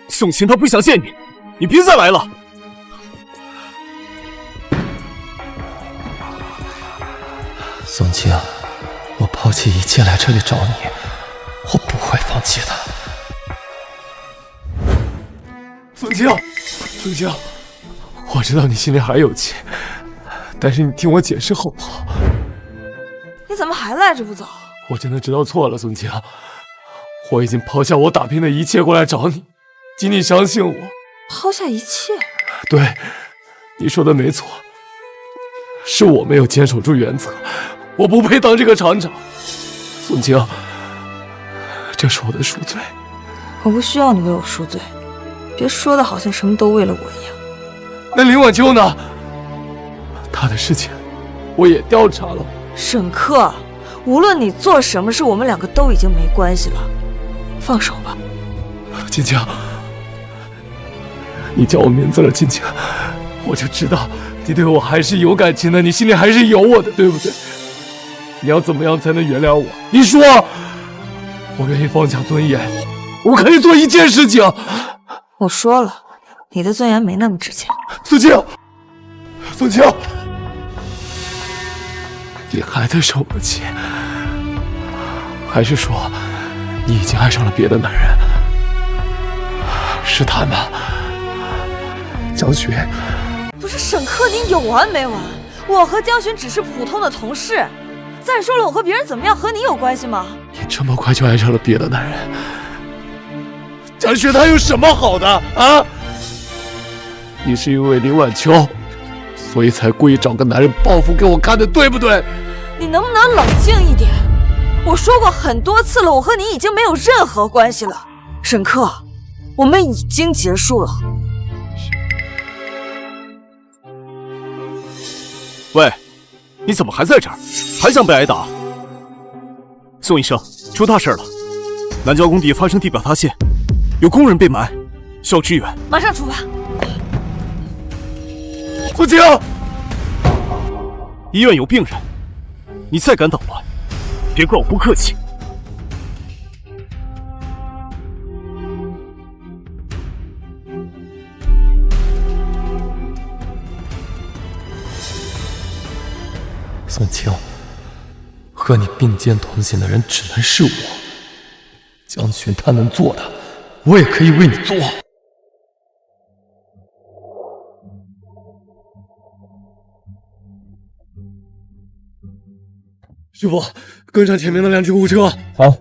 Speaker 12: 宋清他不想见你，你别再来了。
Speaker 8: 宋清，我抛弃一切来这里找你，我不会放弃的。宋清，宋清，我知道你心里还有气，但是你听我解释好不好？
Speaker 1: 你怎么还赖着不走？
Speaker 8: 我真的知道错了，宋清，我已经抛下我打拼的一切过来找你，请你相信我。
Speaker 1: 抛下一切？
Speaker 8: 对，你说的没错，是我没有坚守住原则，我不配当这个厂长。宋清，这是我的赎罪。
Speaker 1: 我不需要你为我赎罪，别说的好像什么都为了我一样。
Speaker 8: 那林晚秋呢？他的事情我也调查了。
Speaker 1: 沈克，无论你做什么事，我们两个都已经没关系了，放手吧。
Speaker 8: 金青，你叫我名字了，金青，我就知道你对我还是有感情的，你心里还是有我的，对不对？你要怎么样才能原谅我？你说，我愿意放下尊严，我可以做一件事情。
Speaker 1: 我说了，你的尊严没那么值钱。
Speaker 8: 宋清，宋清，你还在生我气？还是说你已经爱上了别的男人？是他吗？江雪，
Speaker 1: 不是沈克，你有完没完？我和江雪只是普通的同事。再说了，我和别人怎么样和你有关系吗？
Speaker 8: 你这么快就爱上了别的男人？江雪他有什么好的啊？你是因为林晚秋，所以才故意找个男人报复给我看的，对不对？
Speaker 1: 你能不能冷静一点？我说过很多次了，我和你已经没有任何关系了，沈克，我们已经结束了。
Speaker 12: 喂，你怎么还在这儿？还想被挨打？宋医生，出大事了！南郊工地发生地表塌陷，有工人被埋，需要支援。
Speaker 1: 马上出发。
Speaker 8: 宋清，
Speaker 12: 医院有病人，你再敢捣乱，别怪我不客气。
Speaker 8: 宋清，和你并肩同行的人只能是我。江雪他能做的，我也可以为你做。师傅，跟上前面的2救护车。好。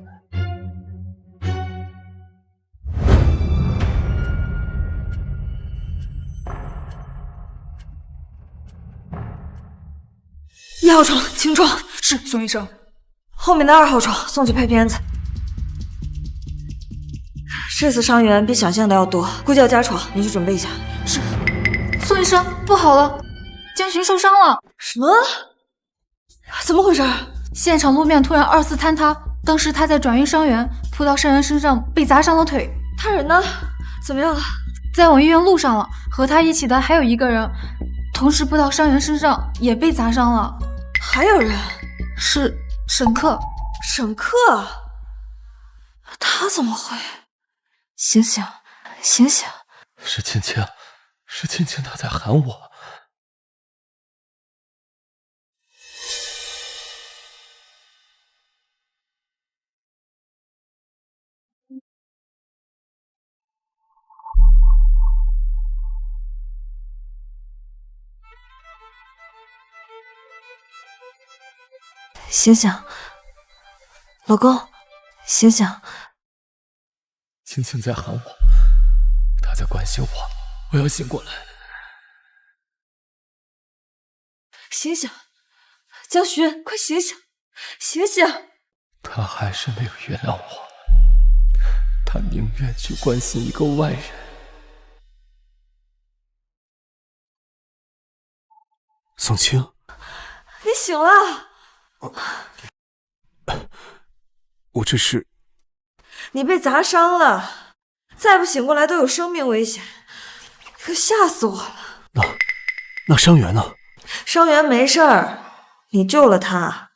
Speaker 1: 1号床，请装。
Speaker 15: 是，宋医生。
Speaker 1: 后面的2号床送去拍片子。这次伤员比想象的要多，估计要加床，你去准备一下。
Speaker 15: 是。
Speaker 22: 宋医生，不好了，江巡受伤了。
Speaker 1: 什么？怎么回事？
Speaker 22: 现场路面突然2次坍塌，当时他在转运伤员，扑到伤员身上被砸伤了腿。
Speaker 1: 他人呢？怎么样了？
Speaker 22: 在往医院路上了，和他一起的还有一个人，同时扑到伤员身上也被砸伤了。
Speaker 1: 还有人？
Speaker 22: 是沈克。
Speaker 1: 沈克？他怎么会？醒醒，醒醒！
Speaker 8: 是青青，是青青，她在喊我。
Speaker 1: 醒醒，老公，醒醒！
Speaker 8: 青青在喊我，她在关心我，我要醒过来。
Speaker 1: 醒醒，江巡，快醒醒，醒醒！
Speaker 8: 她还是没有原谅我，她宁愿去关心一个外人。
Speaker 12: 宋青，
Speaker 1: 你醒了。
Speaker 12: 我这是……
Speaker 1: 你被砸伤了，再不醒过来都有生命危险，可吓死我了。
Speaker 12: 那伤员呢？
Speaker 1: 伤员没事儿，你救了他。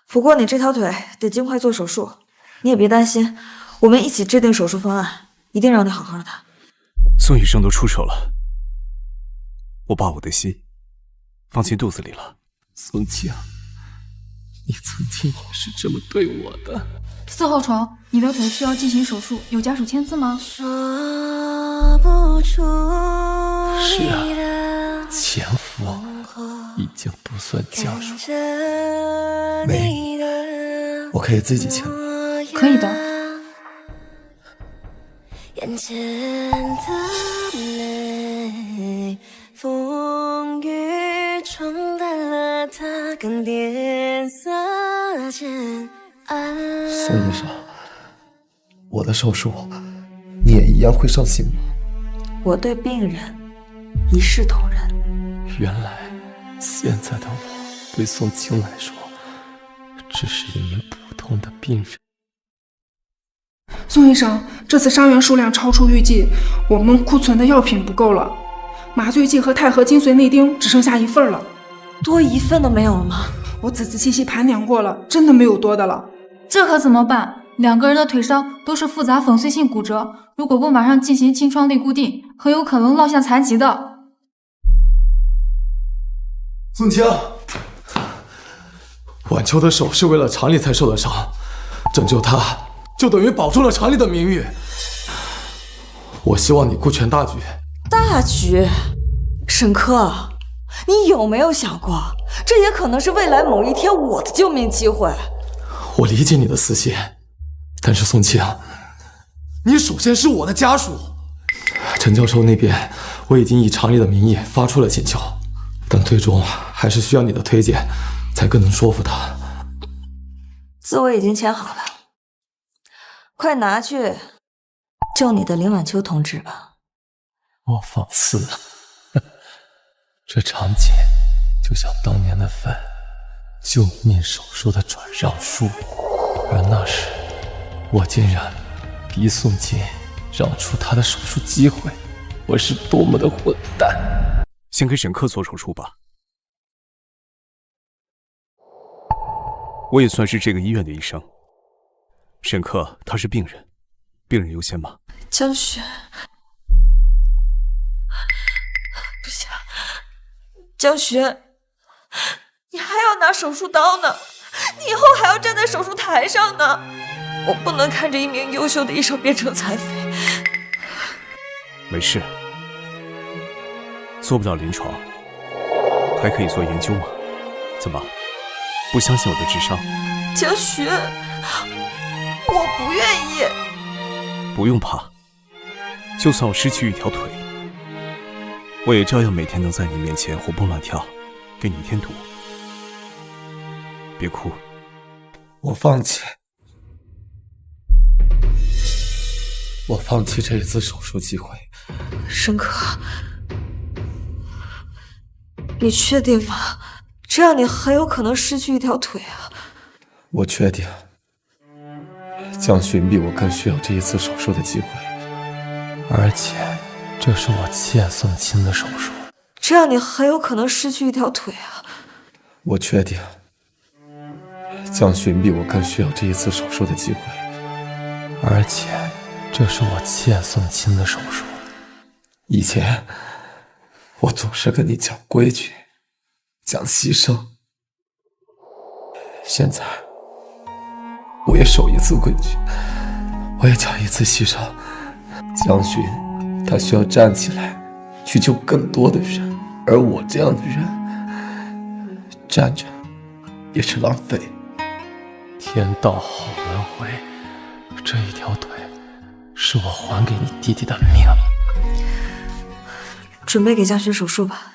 Speaker 1: 不过你这条腿得尽快做手术，你也别担心，我们一起制定手术方案，一定让你好好的。
Speaker 12: 宋医生都出手了，我把我的心放进肚子里了。
Speaker 8: 宋青，你曾经也是这么对我的。
Speaker 22: 4号床，你的腿需要进行手术，有家属签字吗？
Speaker 8: 是啊，前夫已经不算家属。
Speaker 3: 没，我可以自己签。
Speaker 22: 可以的。
Speaker 10: 眼前的美，风雨冲淡了它，更变色间。
Speaker 3: 宋医生，我的手术你也一样会上心吗？
Speaker 1: 我对病人一视同仁。
Speaker 8: 原来现在的我对宋青来说只是一名普通的病人。
Speaker 15: 宋医生，这次伤员数量超出预计，我们库存的药品不够了，麻醉剂和钛合金髓内钉只剩下1份了。
Speaker 1: 多1份都没有了吗？
Speaker 15: 我仔仔细细盘点过了，真的没有多的了。
Speaker 22: 这可怎么办？2个人的腿伤都是复杂粉碎性骨折，如果不马上进行清创力固定，很有可能落下残疾的。
Speaker 7: 宋青，晚秋的手是为了厂里才受的伤，拯救他就等于保住了厂里的名誉。我希望你顾全大局。
Speaker 1: 大局？沈科，你有没有想过，这也可能是未来某一天我的救命机会？
Speaker 7: 我理解你的私心，但是宋青，你首先是我的家属。陈教授那边，我已经以厂里的名义发出了请求，但最终还是需要你的推荐，才更能说服他。
Speaker 1: 字我已经签好了，快拿去救你的林晚秋同志吧。
Speaker 8: 我放肆了，这场景就像当年的份救命手术的转让书，而那时我竟然逼宋青让出他的手术机会，我是多么的混蛋！
Speaker 12: 先给沈克做手术吧，我也算是这个医院的医生。沈克他是病人，病人优先吗？
Speaker 1: 江雪，不行，江雪，你还要拿手术刀呢，你以后还要站在手术台上呢。我不能看着一名优秀的医生变成残废。
Speaker 12: 没事，做不了临床，还可以做研究吗？怎么，不相信我的智商？
Speaker 1: 江雪，我不愿意。
Speaker 12: 不用怕，就算我失去一条腿，我也照样每天能在你面前活蹦乱跳，给你添堵。别哭。
Speaker 7: 我放弃。我放弃这一次手术机会。
Speaker 1: 申科，你确定吗？这样你很有可能失去一条腿啊！
Speaker 7: 我确定，江寻比我更需要这一次手术的机会，而且这是我欠宋清的手术。
Speaker 1: 这样你很有可能失去一条腿啊！
Speaker 7: 我确定，江寻比我更需要这一次手术的机会，而且这是我欠宋清的手术。以前我总是跟你讲规矩，讲牺牲，现在我也守一次规矩，我也讲一次牺牲。江寻他需要站起来去救更多的人，而我这样的人站着也是浪费。天道好轮回，这一条腿是我还给你弟弟的命。
Speaker 1: 准备给江寻手术吧。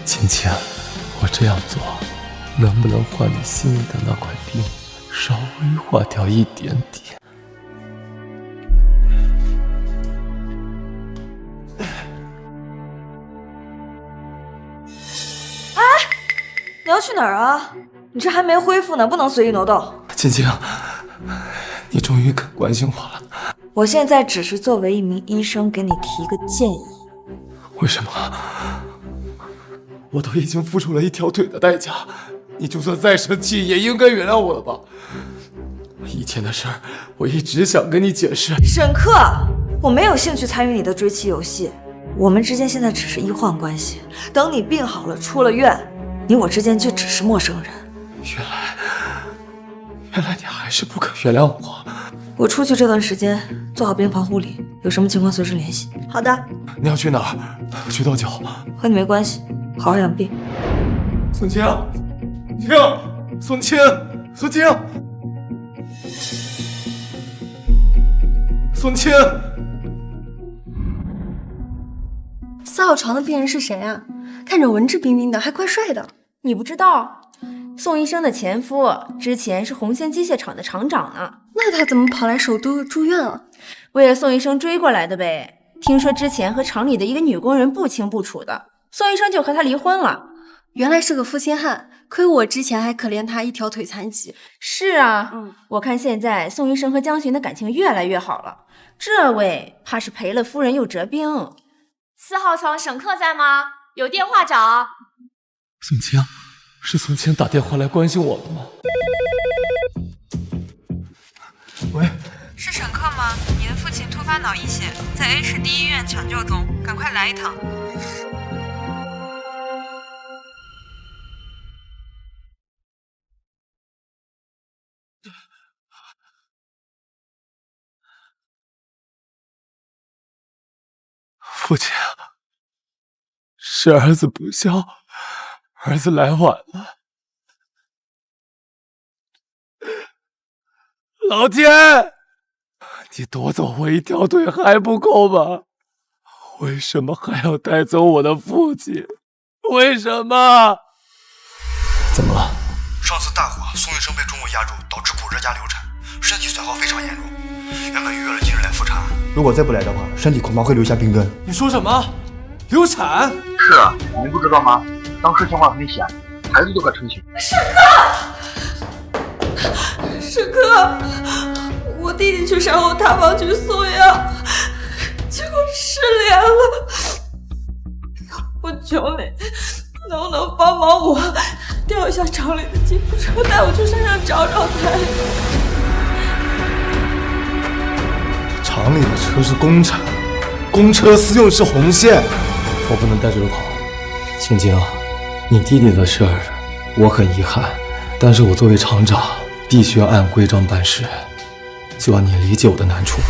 Speaker 8: 青青，我这样做能不能换你心里的那块冰稍微化掉一点点？
Speaker 1: 哎，你要去哪儿啊？你这还没恢复呢，不能随意挪动。
Speaker 7: 青青，你终于肯关心我了。
Speaker 1: 我现在只是作为一名医生给你提个建议。
Speaker 7: 为什么？我都已经付出了一条腿的代价，你就算再生气也应该原谅我了吧？以前的事儿，我一直想跟你解释。
Speaker 1: 沈克，我没有兴趣参与你的追妻游戏，我们之间现在只是医患关系。等你病好了，出了院，你我之间就只是陌生人。
Speaker 7: 原来你还是不肯原谅我。
Speaker 1: 我出去这段时间做好边防护理，有什么情况随时联系。好的。
Speaker 7: 你要去哪儿？去多久？
Speaker 1: 和你没关系，好好养病。
Speaker 7: 宋清，宋清，宋清，宋清。
Speaker 17: 4号床的病人是谁啊？看着文质彬彬的，还怪帅的。
Speaker 20: 你不知道，宋医生的前夫之前是红线机械厂的厂长呢。
Speaker 17: 那他怎么跑来首都住院了？
Speaker 20: 为了宋医生追过来的呗。听说之前和厂里的一个女工人不清不楚的，宋医生就和她离婚了。
Speaker 17: 原来是个负心汉，亏我之前还可怜他一条腿残疾。
Speaker 20: 是啊，我看现在宋医生和江寻的感情越来越好了，这位怕是赔了夫人又折兵。
Speaker 11: 4号床沈克在吗？有电话找。
Speaker 8: 宋清，是宋清打电话来关心我了吗？
Speaker 7: 喂，
Speaker 21: 是沈克吗？你的父亲突发脑溢血，在 A 市第一医院抢救中，赶快来一趟。
Speaker 7: 父亲，是儿子不孝，儿子来晚了。老天，你夺走我一条腿还不够吗？为什么还要带走我的父亲？为什么？
Speaker 8: 怎么了？
Speaker 6: 上次大火，宋医生被重物压住，导致骨折加流产，身体损耗非常严重。原本预约了今日来复查，
Speaker 14: 如果再不来的话，身体恐怕会留下病根。
Speaker 7: 你说什么？流产？
Speaker 23: 是啊，你们不知道吗？当时情况很险，孩子都快成型。
Speaker 1: 沈克，我弟弟去山后塌房去送药，结果失联了。我求你，能不能帮忙我调一下厂里的吉普车，带我去山上找找他？
Speaker 7: 厂里的车是公产，公车私用是红线，
Speaker 8: 我不能带这个跑。宋清，你弟弟的事儿我很遗憾，但是我作为厂长必须要按规章办事，希望你理解我的难处。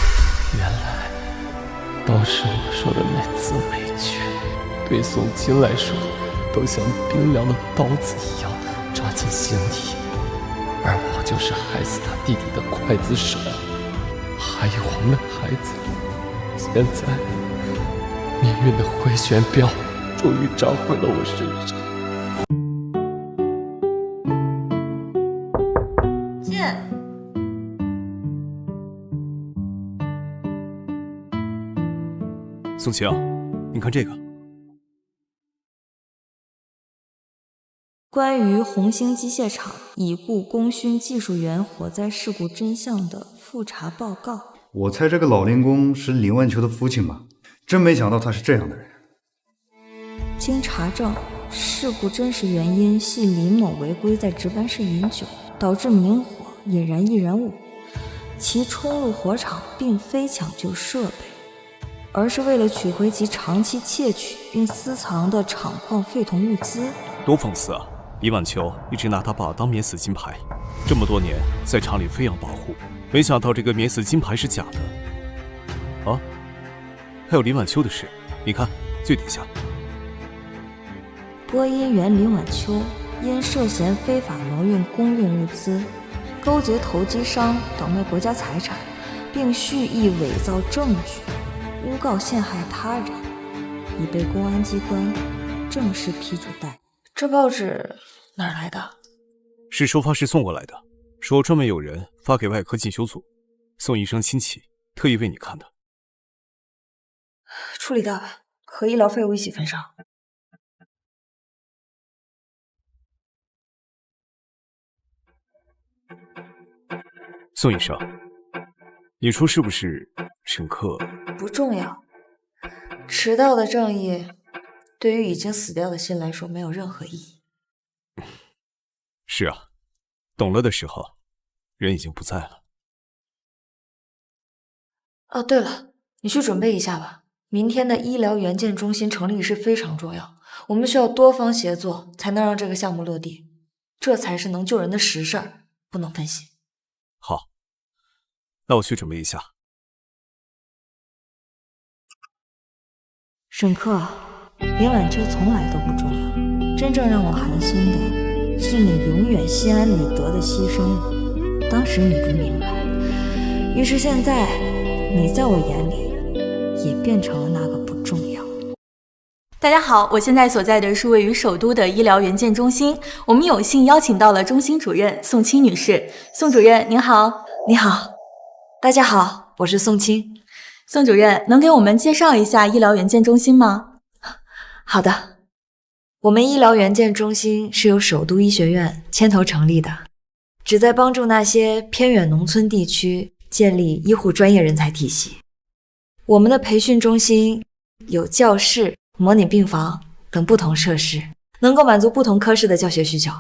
Speaker 8: 原来当时我说的每字每句对宋清来说都像冰凉的刀子一样扎进心里，而我就是害死他弟弟的刽子手。还有我们孩子，现在命运的回旋镖终于扎回了我身上。
Speaker 12: 宋晴，你看这个。
Speaker 1: 关于红星机械厂已故功勋技术员火灾事故真相的复查报告。
Speaker 6: 我猜这个老林工是林万秋的父亲吧？真没想到他是这样的人。
Speaker 1: 经查证，事故真实原因系林某违规在值班室饮酒，导致明火引燃易燃物。其冲入火场并非抢救设备，而是为了取回其长期窃取并私藏的厂矿废铜物资。
Speaker 12: 多讽刺啊！李晚秋一直拿他爸当免死金牌，这么多年在厂里飞扬跋扈，没想到这个免死金牌是假的。啊，还有林晚秋的事，你看最底下。
Speaker 1: 播音员林晚秋因涉嫌非法挪用公用物资、勾结投机商倒卖国家财产，并蓄意伪造证据，诬告陷害他人，已被公安机关正式批准逮捕。
Speaker 11: 这报纸哪儿来的？
Speaker 12: 是收发室送过来的，说专门有人发给外科进修组，宋医生亲戚特意为你看的。
Speaker 11: 处理掉吧，和医疗费用一起分上。
Speaker 12: 宋医生，你说是不是沈克？
Speaker 1: 不重要，迟到的正义对于已经死掉的心来说没有任何意义。
Speaker 12: 是啊，懂了的时候，人已经不在了。
Speaker 1: 哦，对了，你去准备一下吧。明天的医疗援建中心成立是非常重要，我们需要多方协作，才能让这个项目落地。这才是能救人的实事儿，不能分心。
Speaker 12: 好，那我去准备一下。
Speaker 1: 沈克，林晚秋从来都不重要，真正让我寒心的是你永远心安理得的牺牲我。当时你不明白，于是现在你在我眼里也变成了那个不重要。
Speaker 4: 大家好，我现在所在的是位于首都的医疗援建中心，我们有幸邀请到了中心主任宋清女士。宋主任您好。
Speaker 1: 你好，大家好，我是宋清。
Speaker 4: 宋主任，能给我们介绍一下医疗援建中心吗？
Speaker 1: 好的，我们医疗援建中心是由首都医学院牵头成立的，旨在帮助那些偏远农村地区建立医护专业人才体系。我们的培训中心有教室、模拟病房等不同设施，能够满足不同科室的教学需求。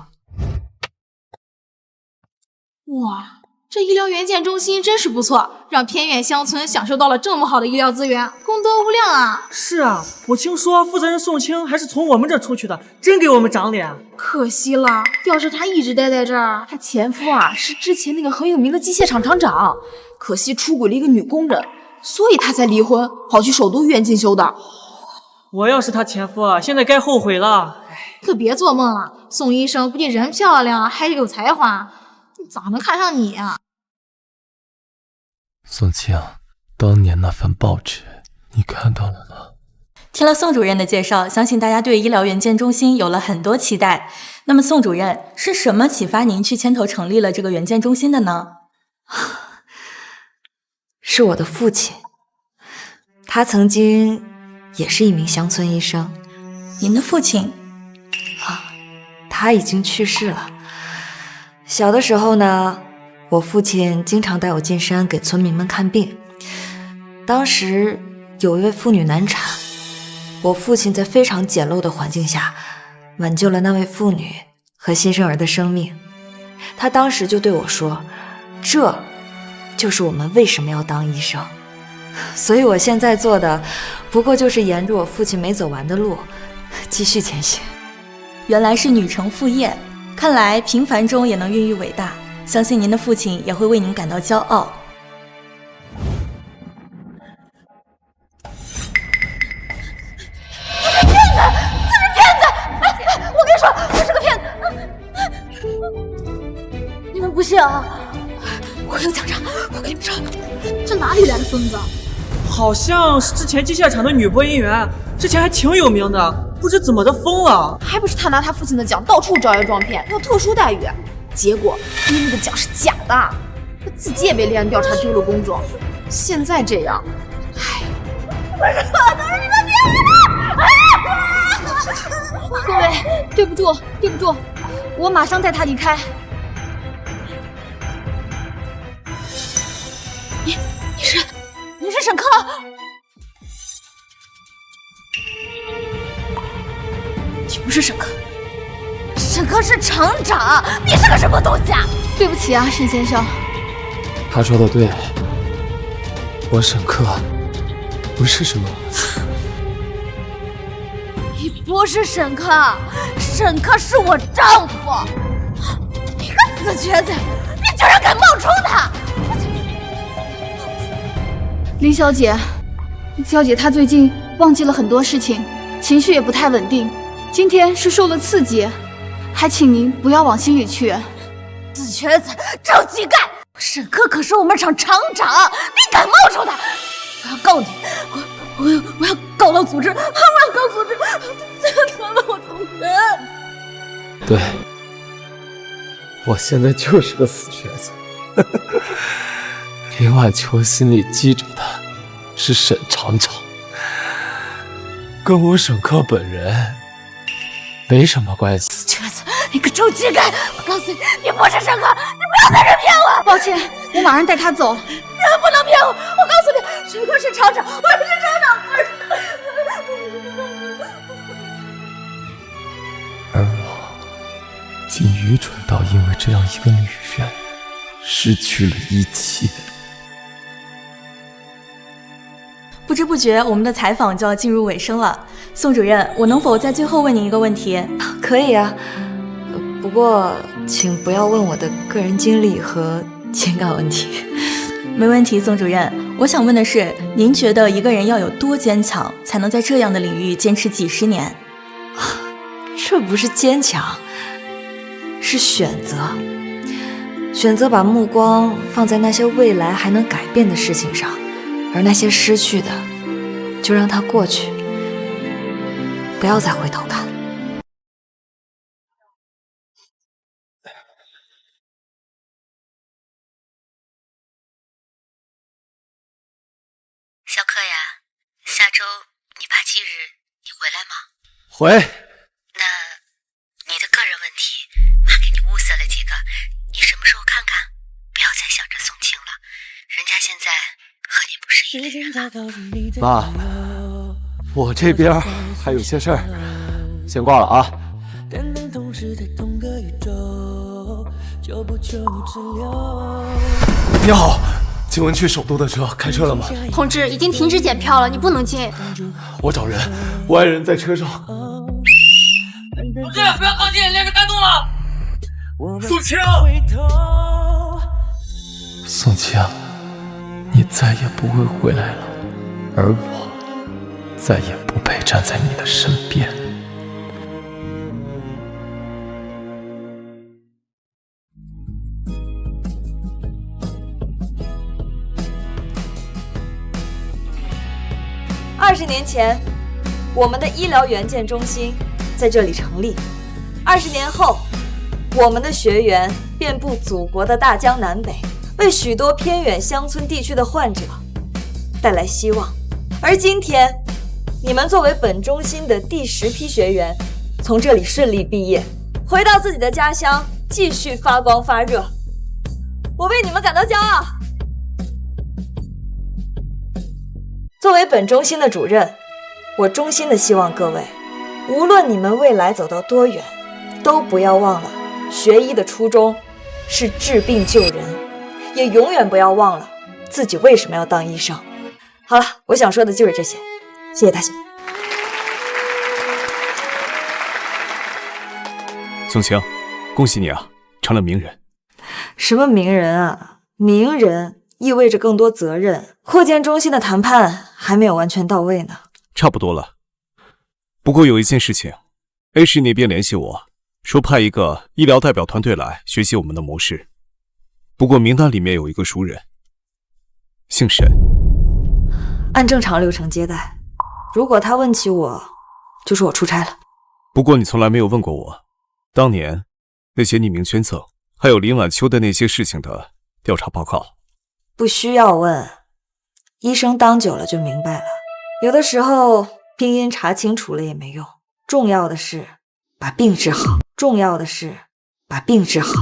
Speaker 9: 哇，这医疗援建中心真是不错，让偏远乡村享受到了这么好的医疗资源，功德无量啊！
Speaker 13: 是啊，我听说负责人宋清还是从我们这出去的，真给我们长脸。
Speaker 9: 可惜了，要是他一直待在这儿，他前夫啊是之前那个很有名的机械厂厂长，可惜出轨了一个女工人，所以他才离婚，跑去首都医院进修的。
Speaker 13: 我要是他前夫啊，现在该后悔了。
Speaker 9: 可别做梦了，宋医生不仅人漂亮，还有才华，咋能看上你啊？
Speaker 8: 宋清，当年那份报纸你看到了吗？
Speaker 4: 听了宋主任的介绍，相信大家对医疗援建中心有了很多期待。那么宋主任，是什么启发您去牵头成立了这个援建中心的呢？
Speaker 1: 是我的父亲，他曾经也是一名乡村医生。
Speaker 4: 您的父亲？
Speaker 1: 他已经去世了。小的时候呢，我父亲经常带我进山给村民们看病。当时有一位妇女难产，我父亲在非常简陋的环境下挽救了那位妇女和新生儿的生命。他当时就对我说，这就是我们为什么要当医生。所以我现在做的不过就是沿着我父亲没走完的路继续前行。
Speaker 4: 原来是女承父业，看来平凡中也能孕育伟大，相信您的父亲也会为您感到骄傲。
Speaker 9: 我跟你说，他是个骗子！你们不信啊？我有奖章，我跟你们说，这哪里来的孙子？
Speaker 13: 好像是之前机械厂的女播音员，之前还挺有名的，不知怎么的疯了。
Speaker 9: 还不是他拿他父亲的奖到处招摇撞骗，要特殊待遇，结果因为那个奖是假的，他自己也被立案调查丢了工作，现在这样，唉。不是我，都是你们别人！
Speaker 22: 各位，对不住，对不住，我马上带他离开。
Speaker 2: 你是沈克？
Speaker 22: 你不是沈克，
Speaker 2: 沈克是厂长，你是个什么东西啊？
Speaker 22: 对不起啊，沈先生。
Speaker 7: 他说的对，我沈克不是什么。
Speaker 2: 你不是沈克，沈克是我丈夫。你个死瘸子，你居然敢冒充他！
Speaker 22: 林小姐，她最近忘记了很多事情，情绪也不太稳定。今天是受了刺激，还请您不要往心里去。
Speaker 2: 死瘸子，臭乞丐！沈克可是我们厂厂长，你敢冒充他？我要告你！我要告到组织，我要告组织，得了我同学。
Speaker 7: 对，我现在就是个死瘸子。林晚秋心里记着的是沈厂长，跟我沈克本人没什么关系。
Speaker 2: 死瘸子，你个臭乞丐！我告诉你，你不是沈克，你不要在这骗我！
Speaker 22: 抱歉，我马上带他走。
Speaker 2: 你们不能骗我！我告诉你，沈克是厂长，我是厂长。
Speaker 8: 而我竟愚蠢到因为这样一个女人失去了一切。
Speaker 4: 不知不觉，我们的采访就要进入尾声了。宋主任，我能否在最后问您一个问题？
Speaker 1: 可以啊，不过请不要问我的个人经历和情感问题。
Speaker 4: 没问题，宋主任。我想问的是，您觉得一个人要有多坚强，才能在这样的领域坚持几十年？
Speaker 1: 这不是坚强，是选择。选择把目光放在那些未来还能改变的事情上，而那些失去的，就让它过去，不要再回头看。
Speaker 5: 小克呀，下周你爸忌日，你回来吗？
Speaker 7: 回。
Speaker 5: 那你的个人问题，妈给你物色了几个，你什么时候看看？不要再想着宋清了，人家现在和你不是一个人了。
Speaker 7: 妈，我这边还有些事儿，先挂了啊。你好，请问去首都的车开车了吗？
Speaker 22: 同志，已经停止检票了，你不能进。
Speaker 7: 我找人，我爱人在车上。
Speaker 16: 同志，不要靠近，连着开动了。宋清，
Speaker 8: 宋清，你再也不会回来了，而我再也不配站在你的身边。
Speaker 1: 20年前，我们的医疗援建中心在这里成立。20年后，我们的学员遍布祖国的大江南北，为许多偏远乡村地区的患者带来希望。而今天，你们作为本中心的第10批学员，从这里顺利毕业，回到自己的家乡，继续发光发热。我为你们感到骄傲。作为本中心的主任，我衷心的希望各位，无论你们未来走到多远，都不要忘了学医的初衷是治病救人，也永远不要忘了自己为什么要当医生。好了，我想说的就是这些，谢谢大家。
Speaker 12: 宋清，恭喜你啊，成了名人。
Speaker 1: 什么名人啊？名人意味着更多责任，扩建中心的谈判还没有完全到位呢。
Speaker 12: 差不多了，不过有一件事情 ，A 市那边联系我说派一个医疗代表团队来学习我们的模式，不过名单里面有一个熟人，姓沈。
Speaker 1: 按正常流程接待。如果他问起我，就说我出差了。
Speaker 12: 不过你从来没有问过我，当年那些匿名捐赠，还有林晚秋的那些事情的调查报告。
Speaker 1: 不需要问，医生当久了就明白了。有的时候病因查清楚了也没用，重要的是把病治好。重要的是把病治好。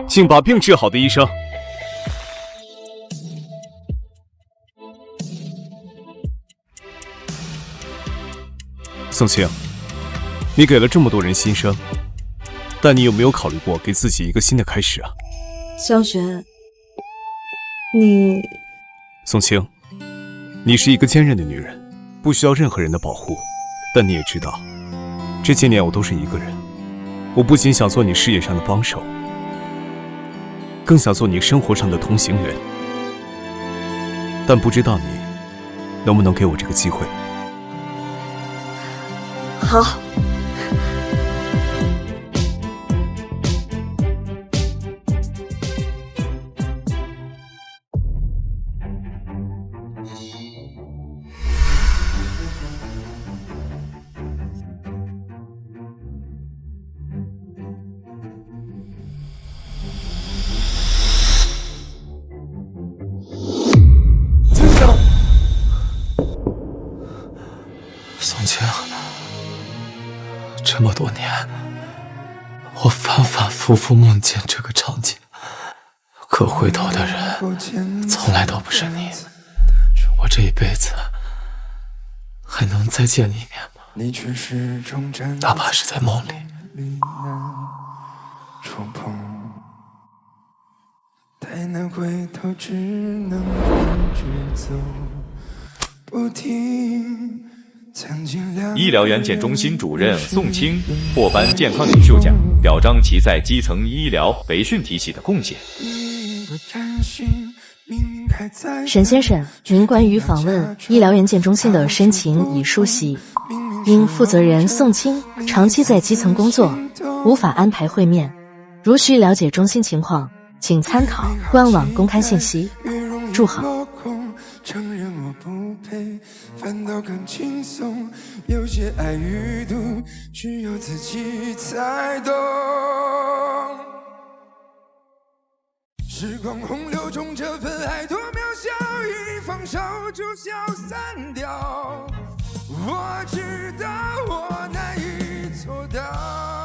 Speaker 12: 竟把病治好的医生。宋清，你给了这么多人新生，但你有没有考虑过给自己一个新的开始啊？
Speaker 1: 香璇，你……
Speaker 12: 宋清，你是一个坚韧的女人，不需要任何人的保护，但你也知道，这些年我都是一个人。我不仅想做你事业上的帮手，更想做你生活上的同行人，但不知道你能不能给我这个机会。
Speaker 1: 好。
Speaker 7: 宋清，这么多年，我反反复复梦见这个场景，可回头的人从来都不是你。我这一辈子还能再见你一面吗？哪怕是在梦里。太难回头，只能一直走，不停。
Speaker 10: 医疗原检中心主任宋清获颁健康领袖奖，表彰其在基层医疗培训体系的贡献。
Speaker 18: 沈先生，您关于访问医疗原检中心的申请已书悉，因负责人宋清长期在基层工作，无法安排会面。如需了解中心情况，请参考官网公开信息。祝好。
Speaker 19: 承认我不配，反倒更轻松。有些爱与毒，只有自己才懂。时光洪流中，这份爱多渺小，一放手就消散掉。我知道我难以做到。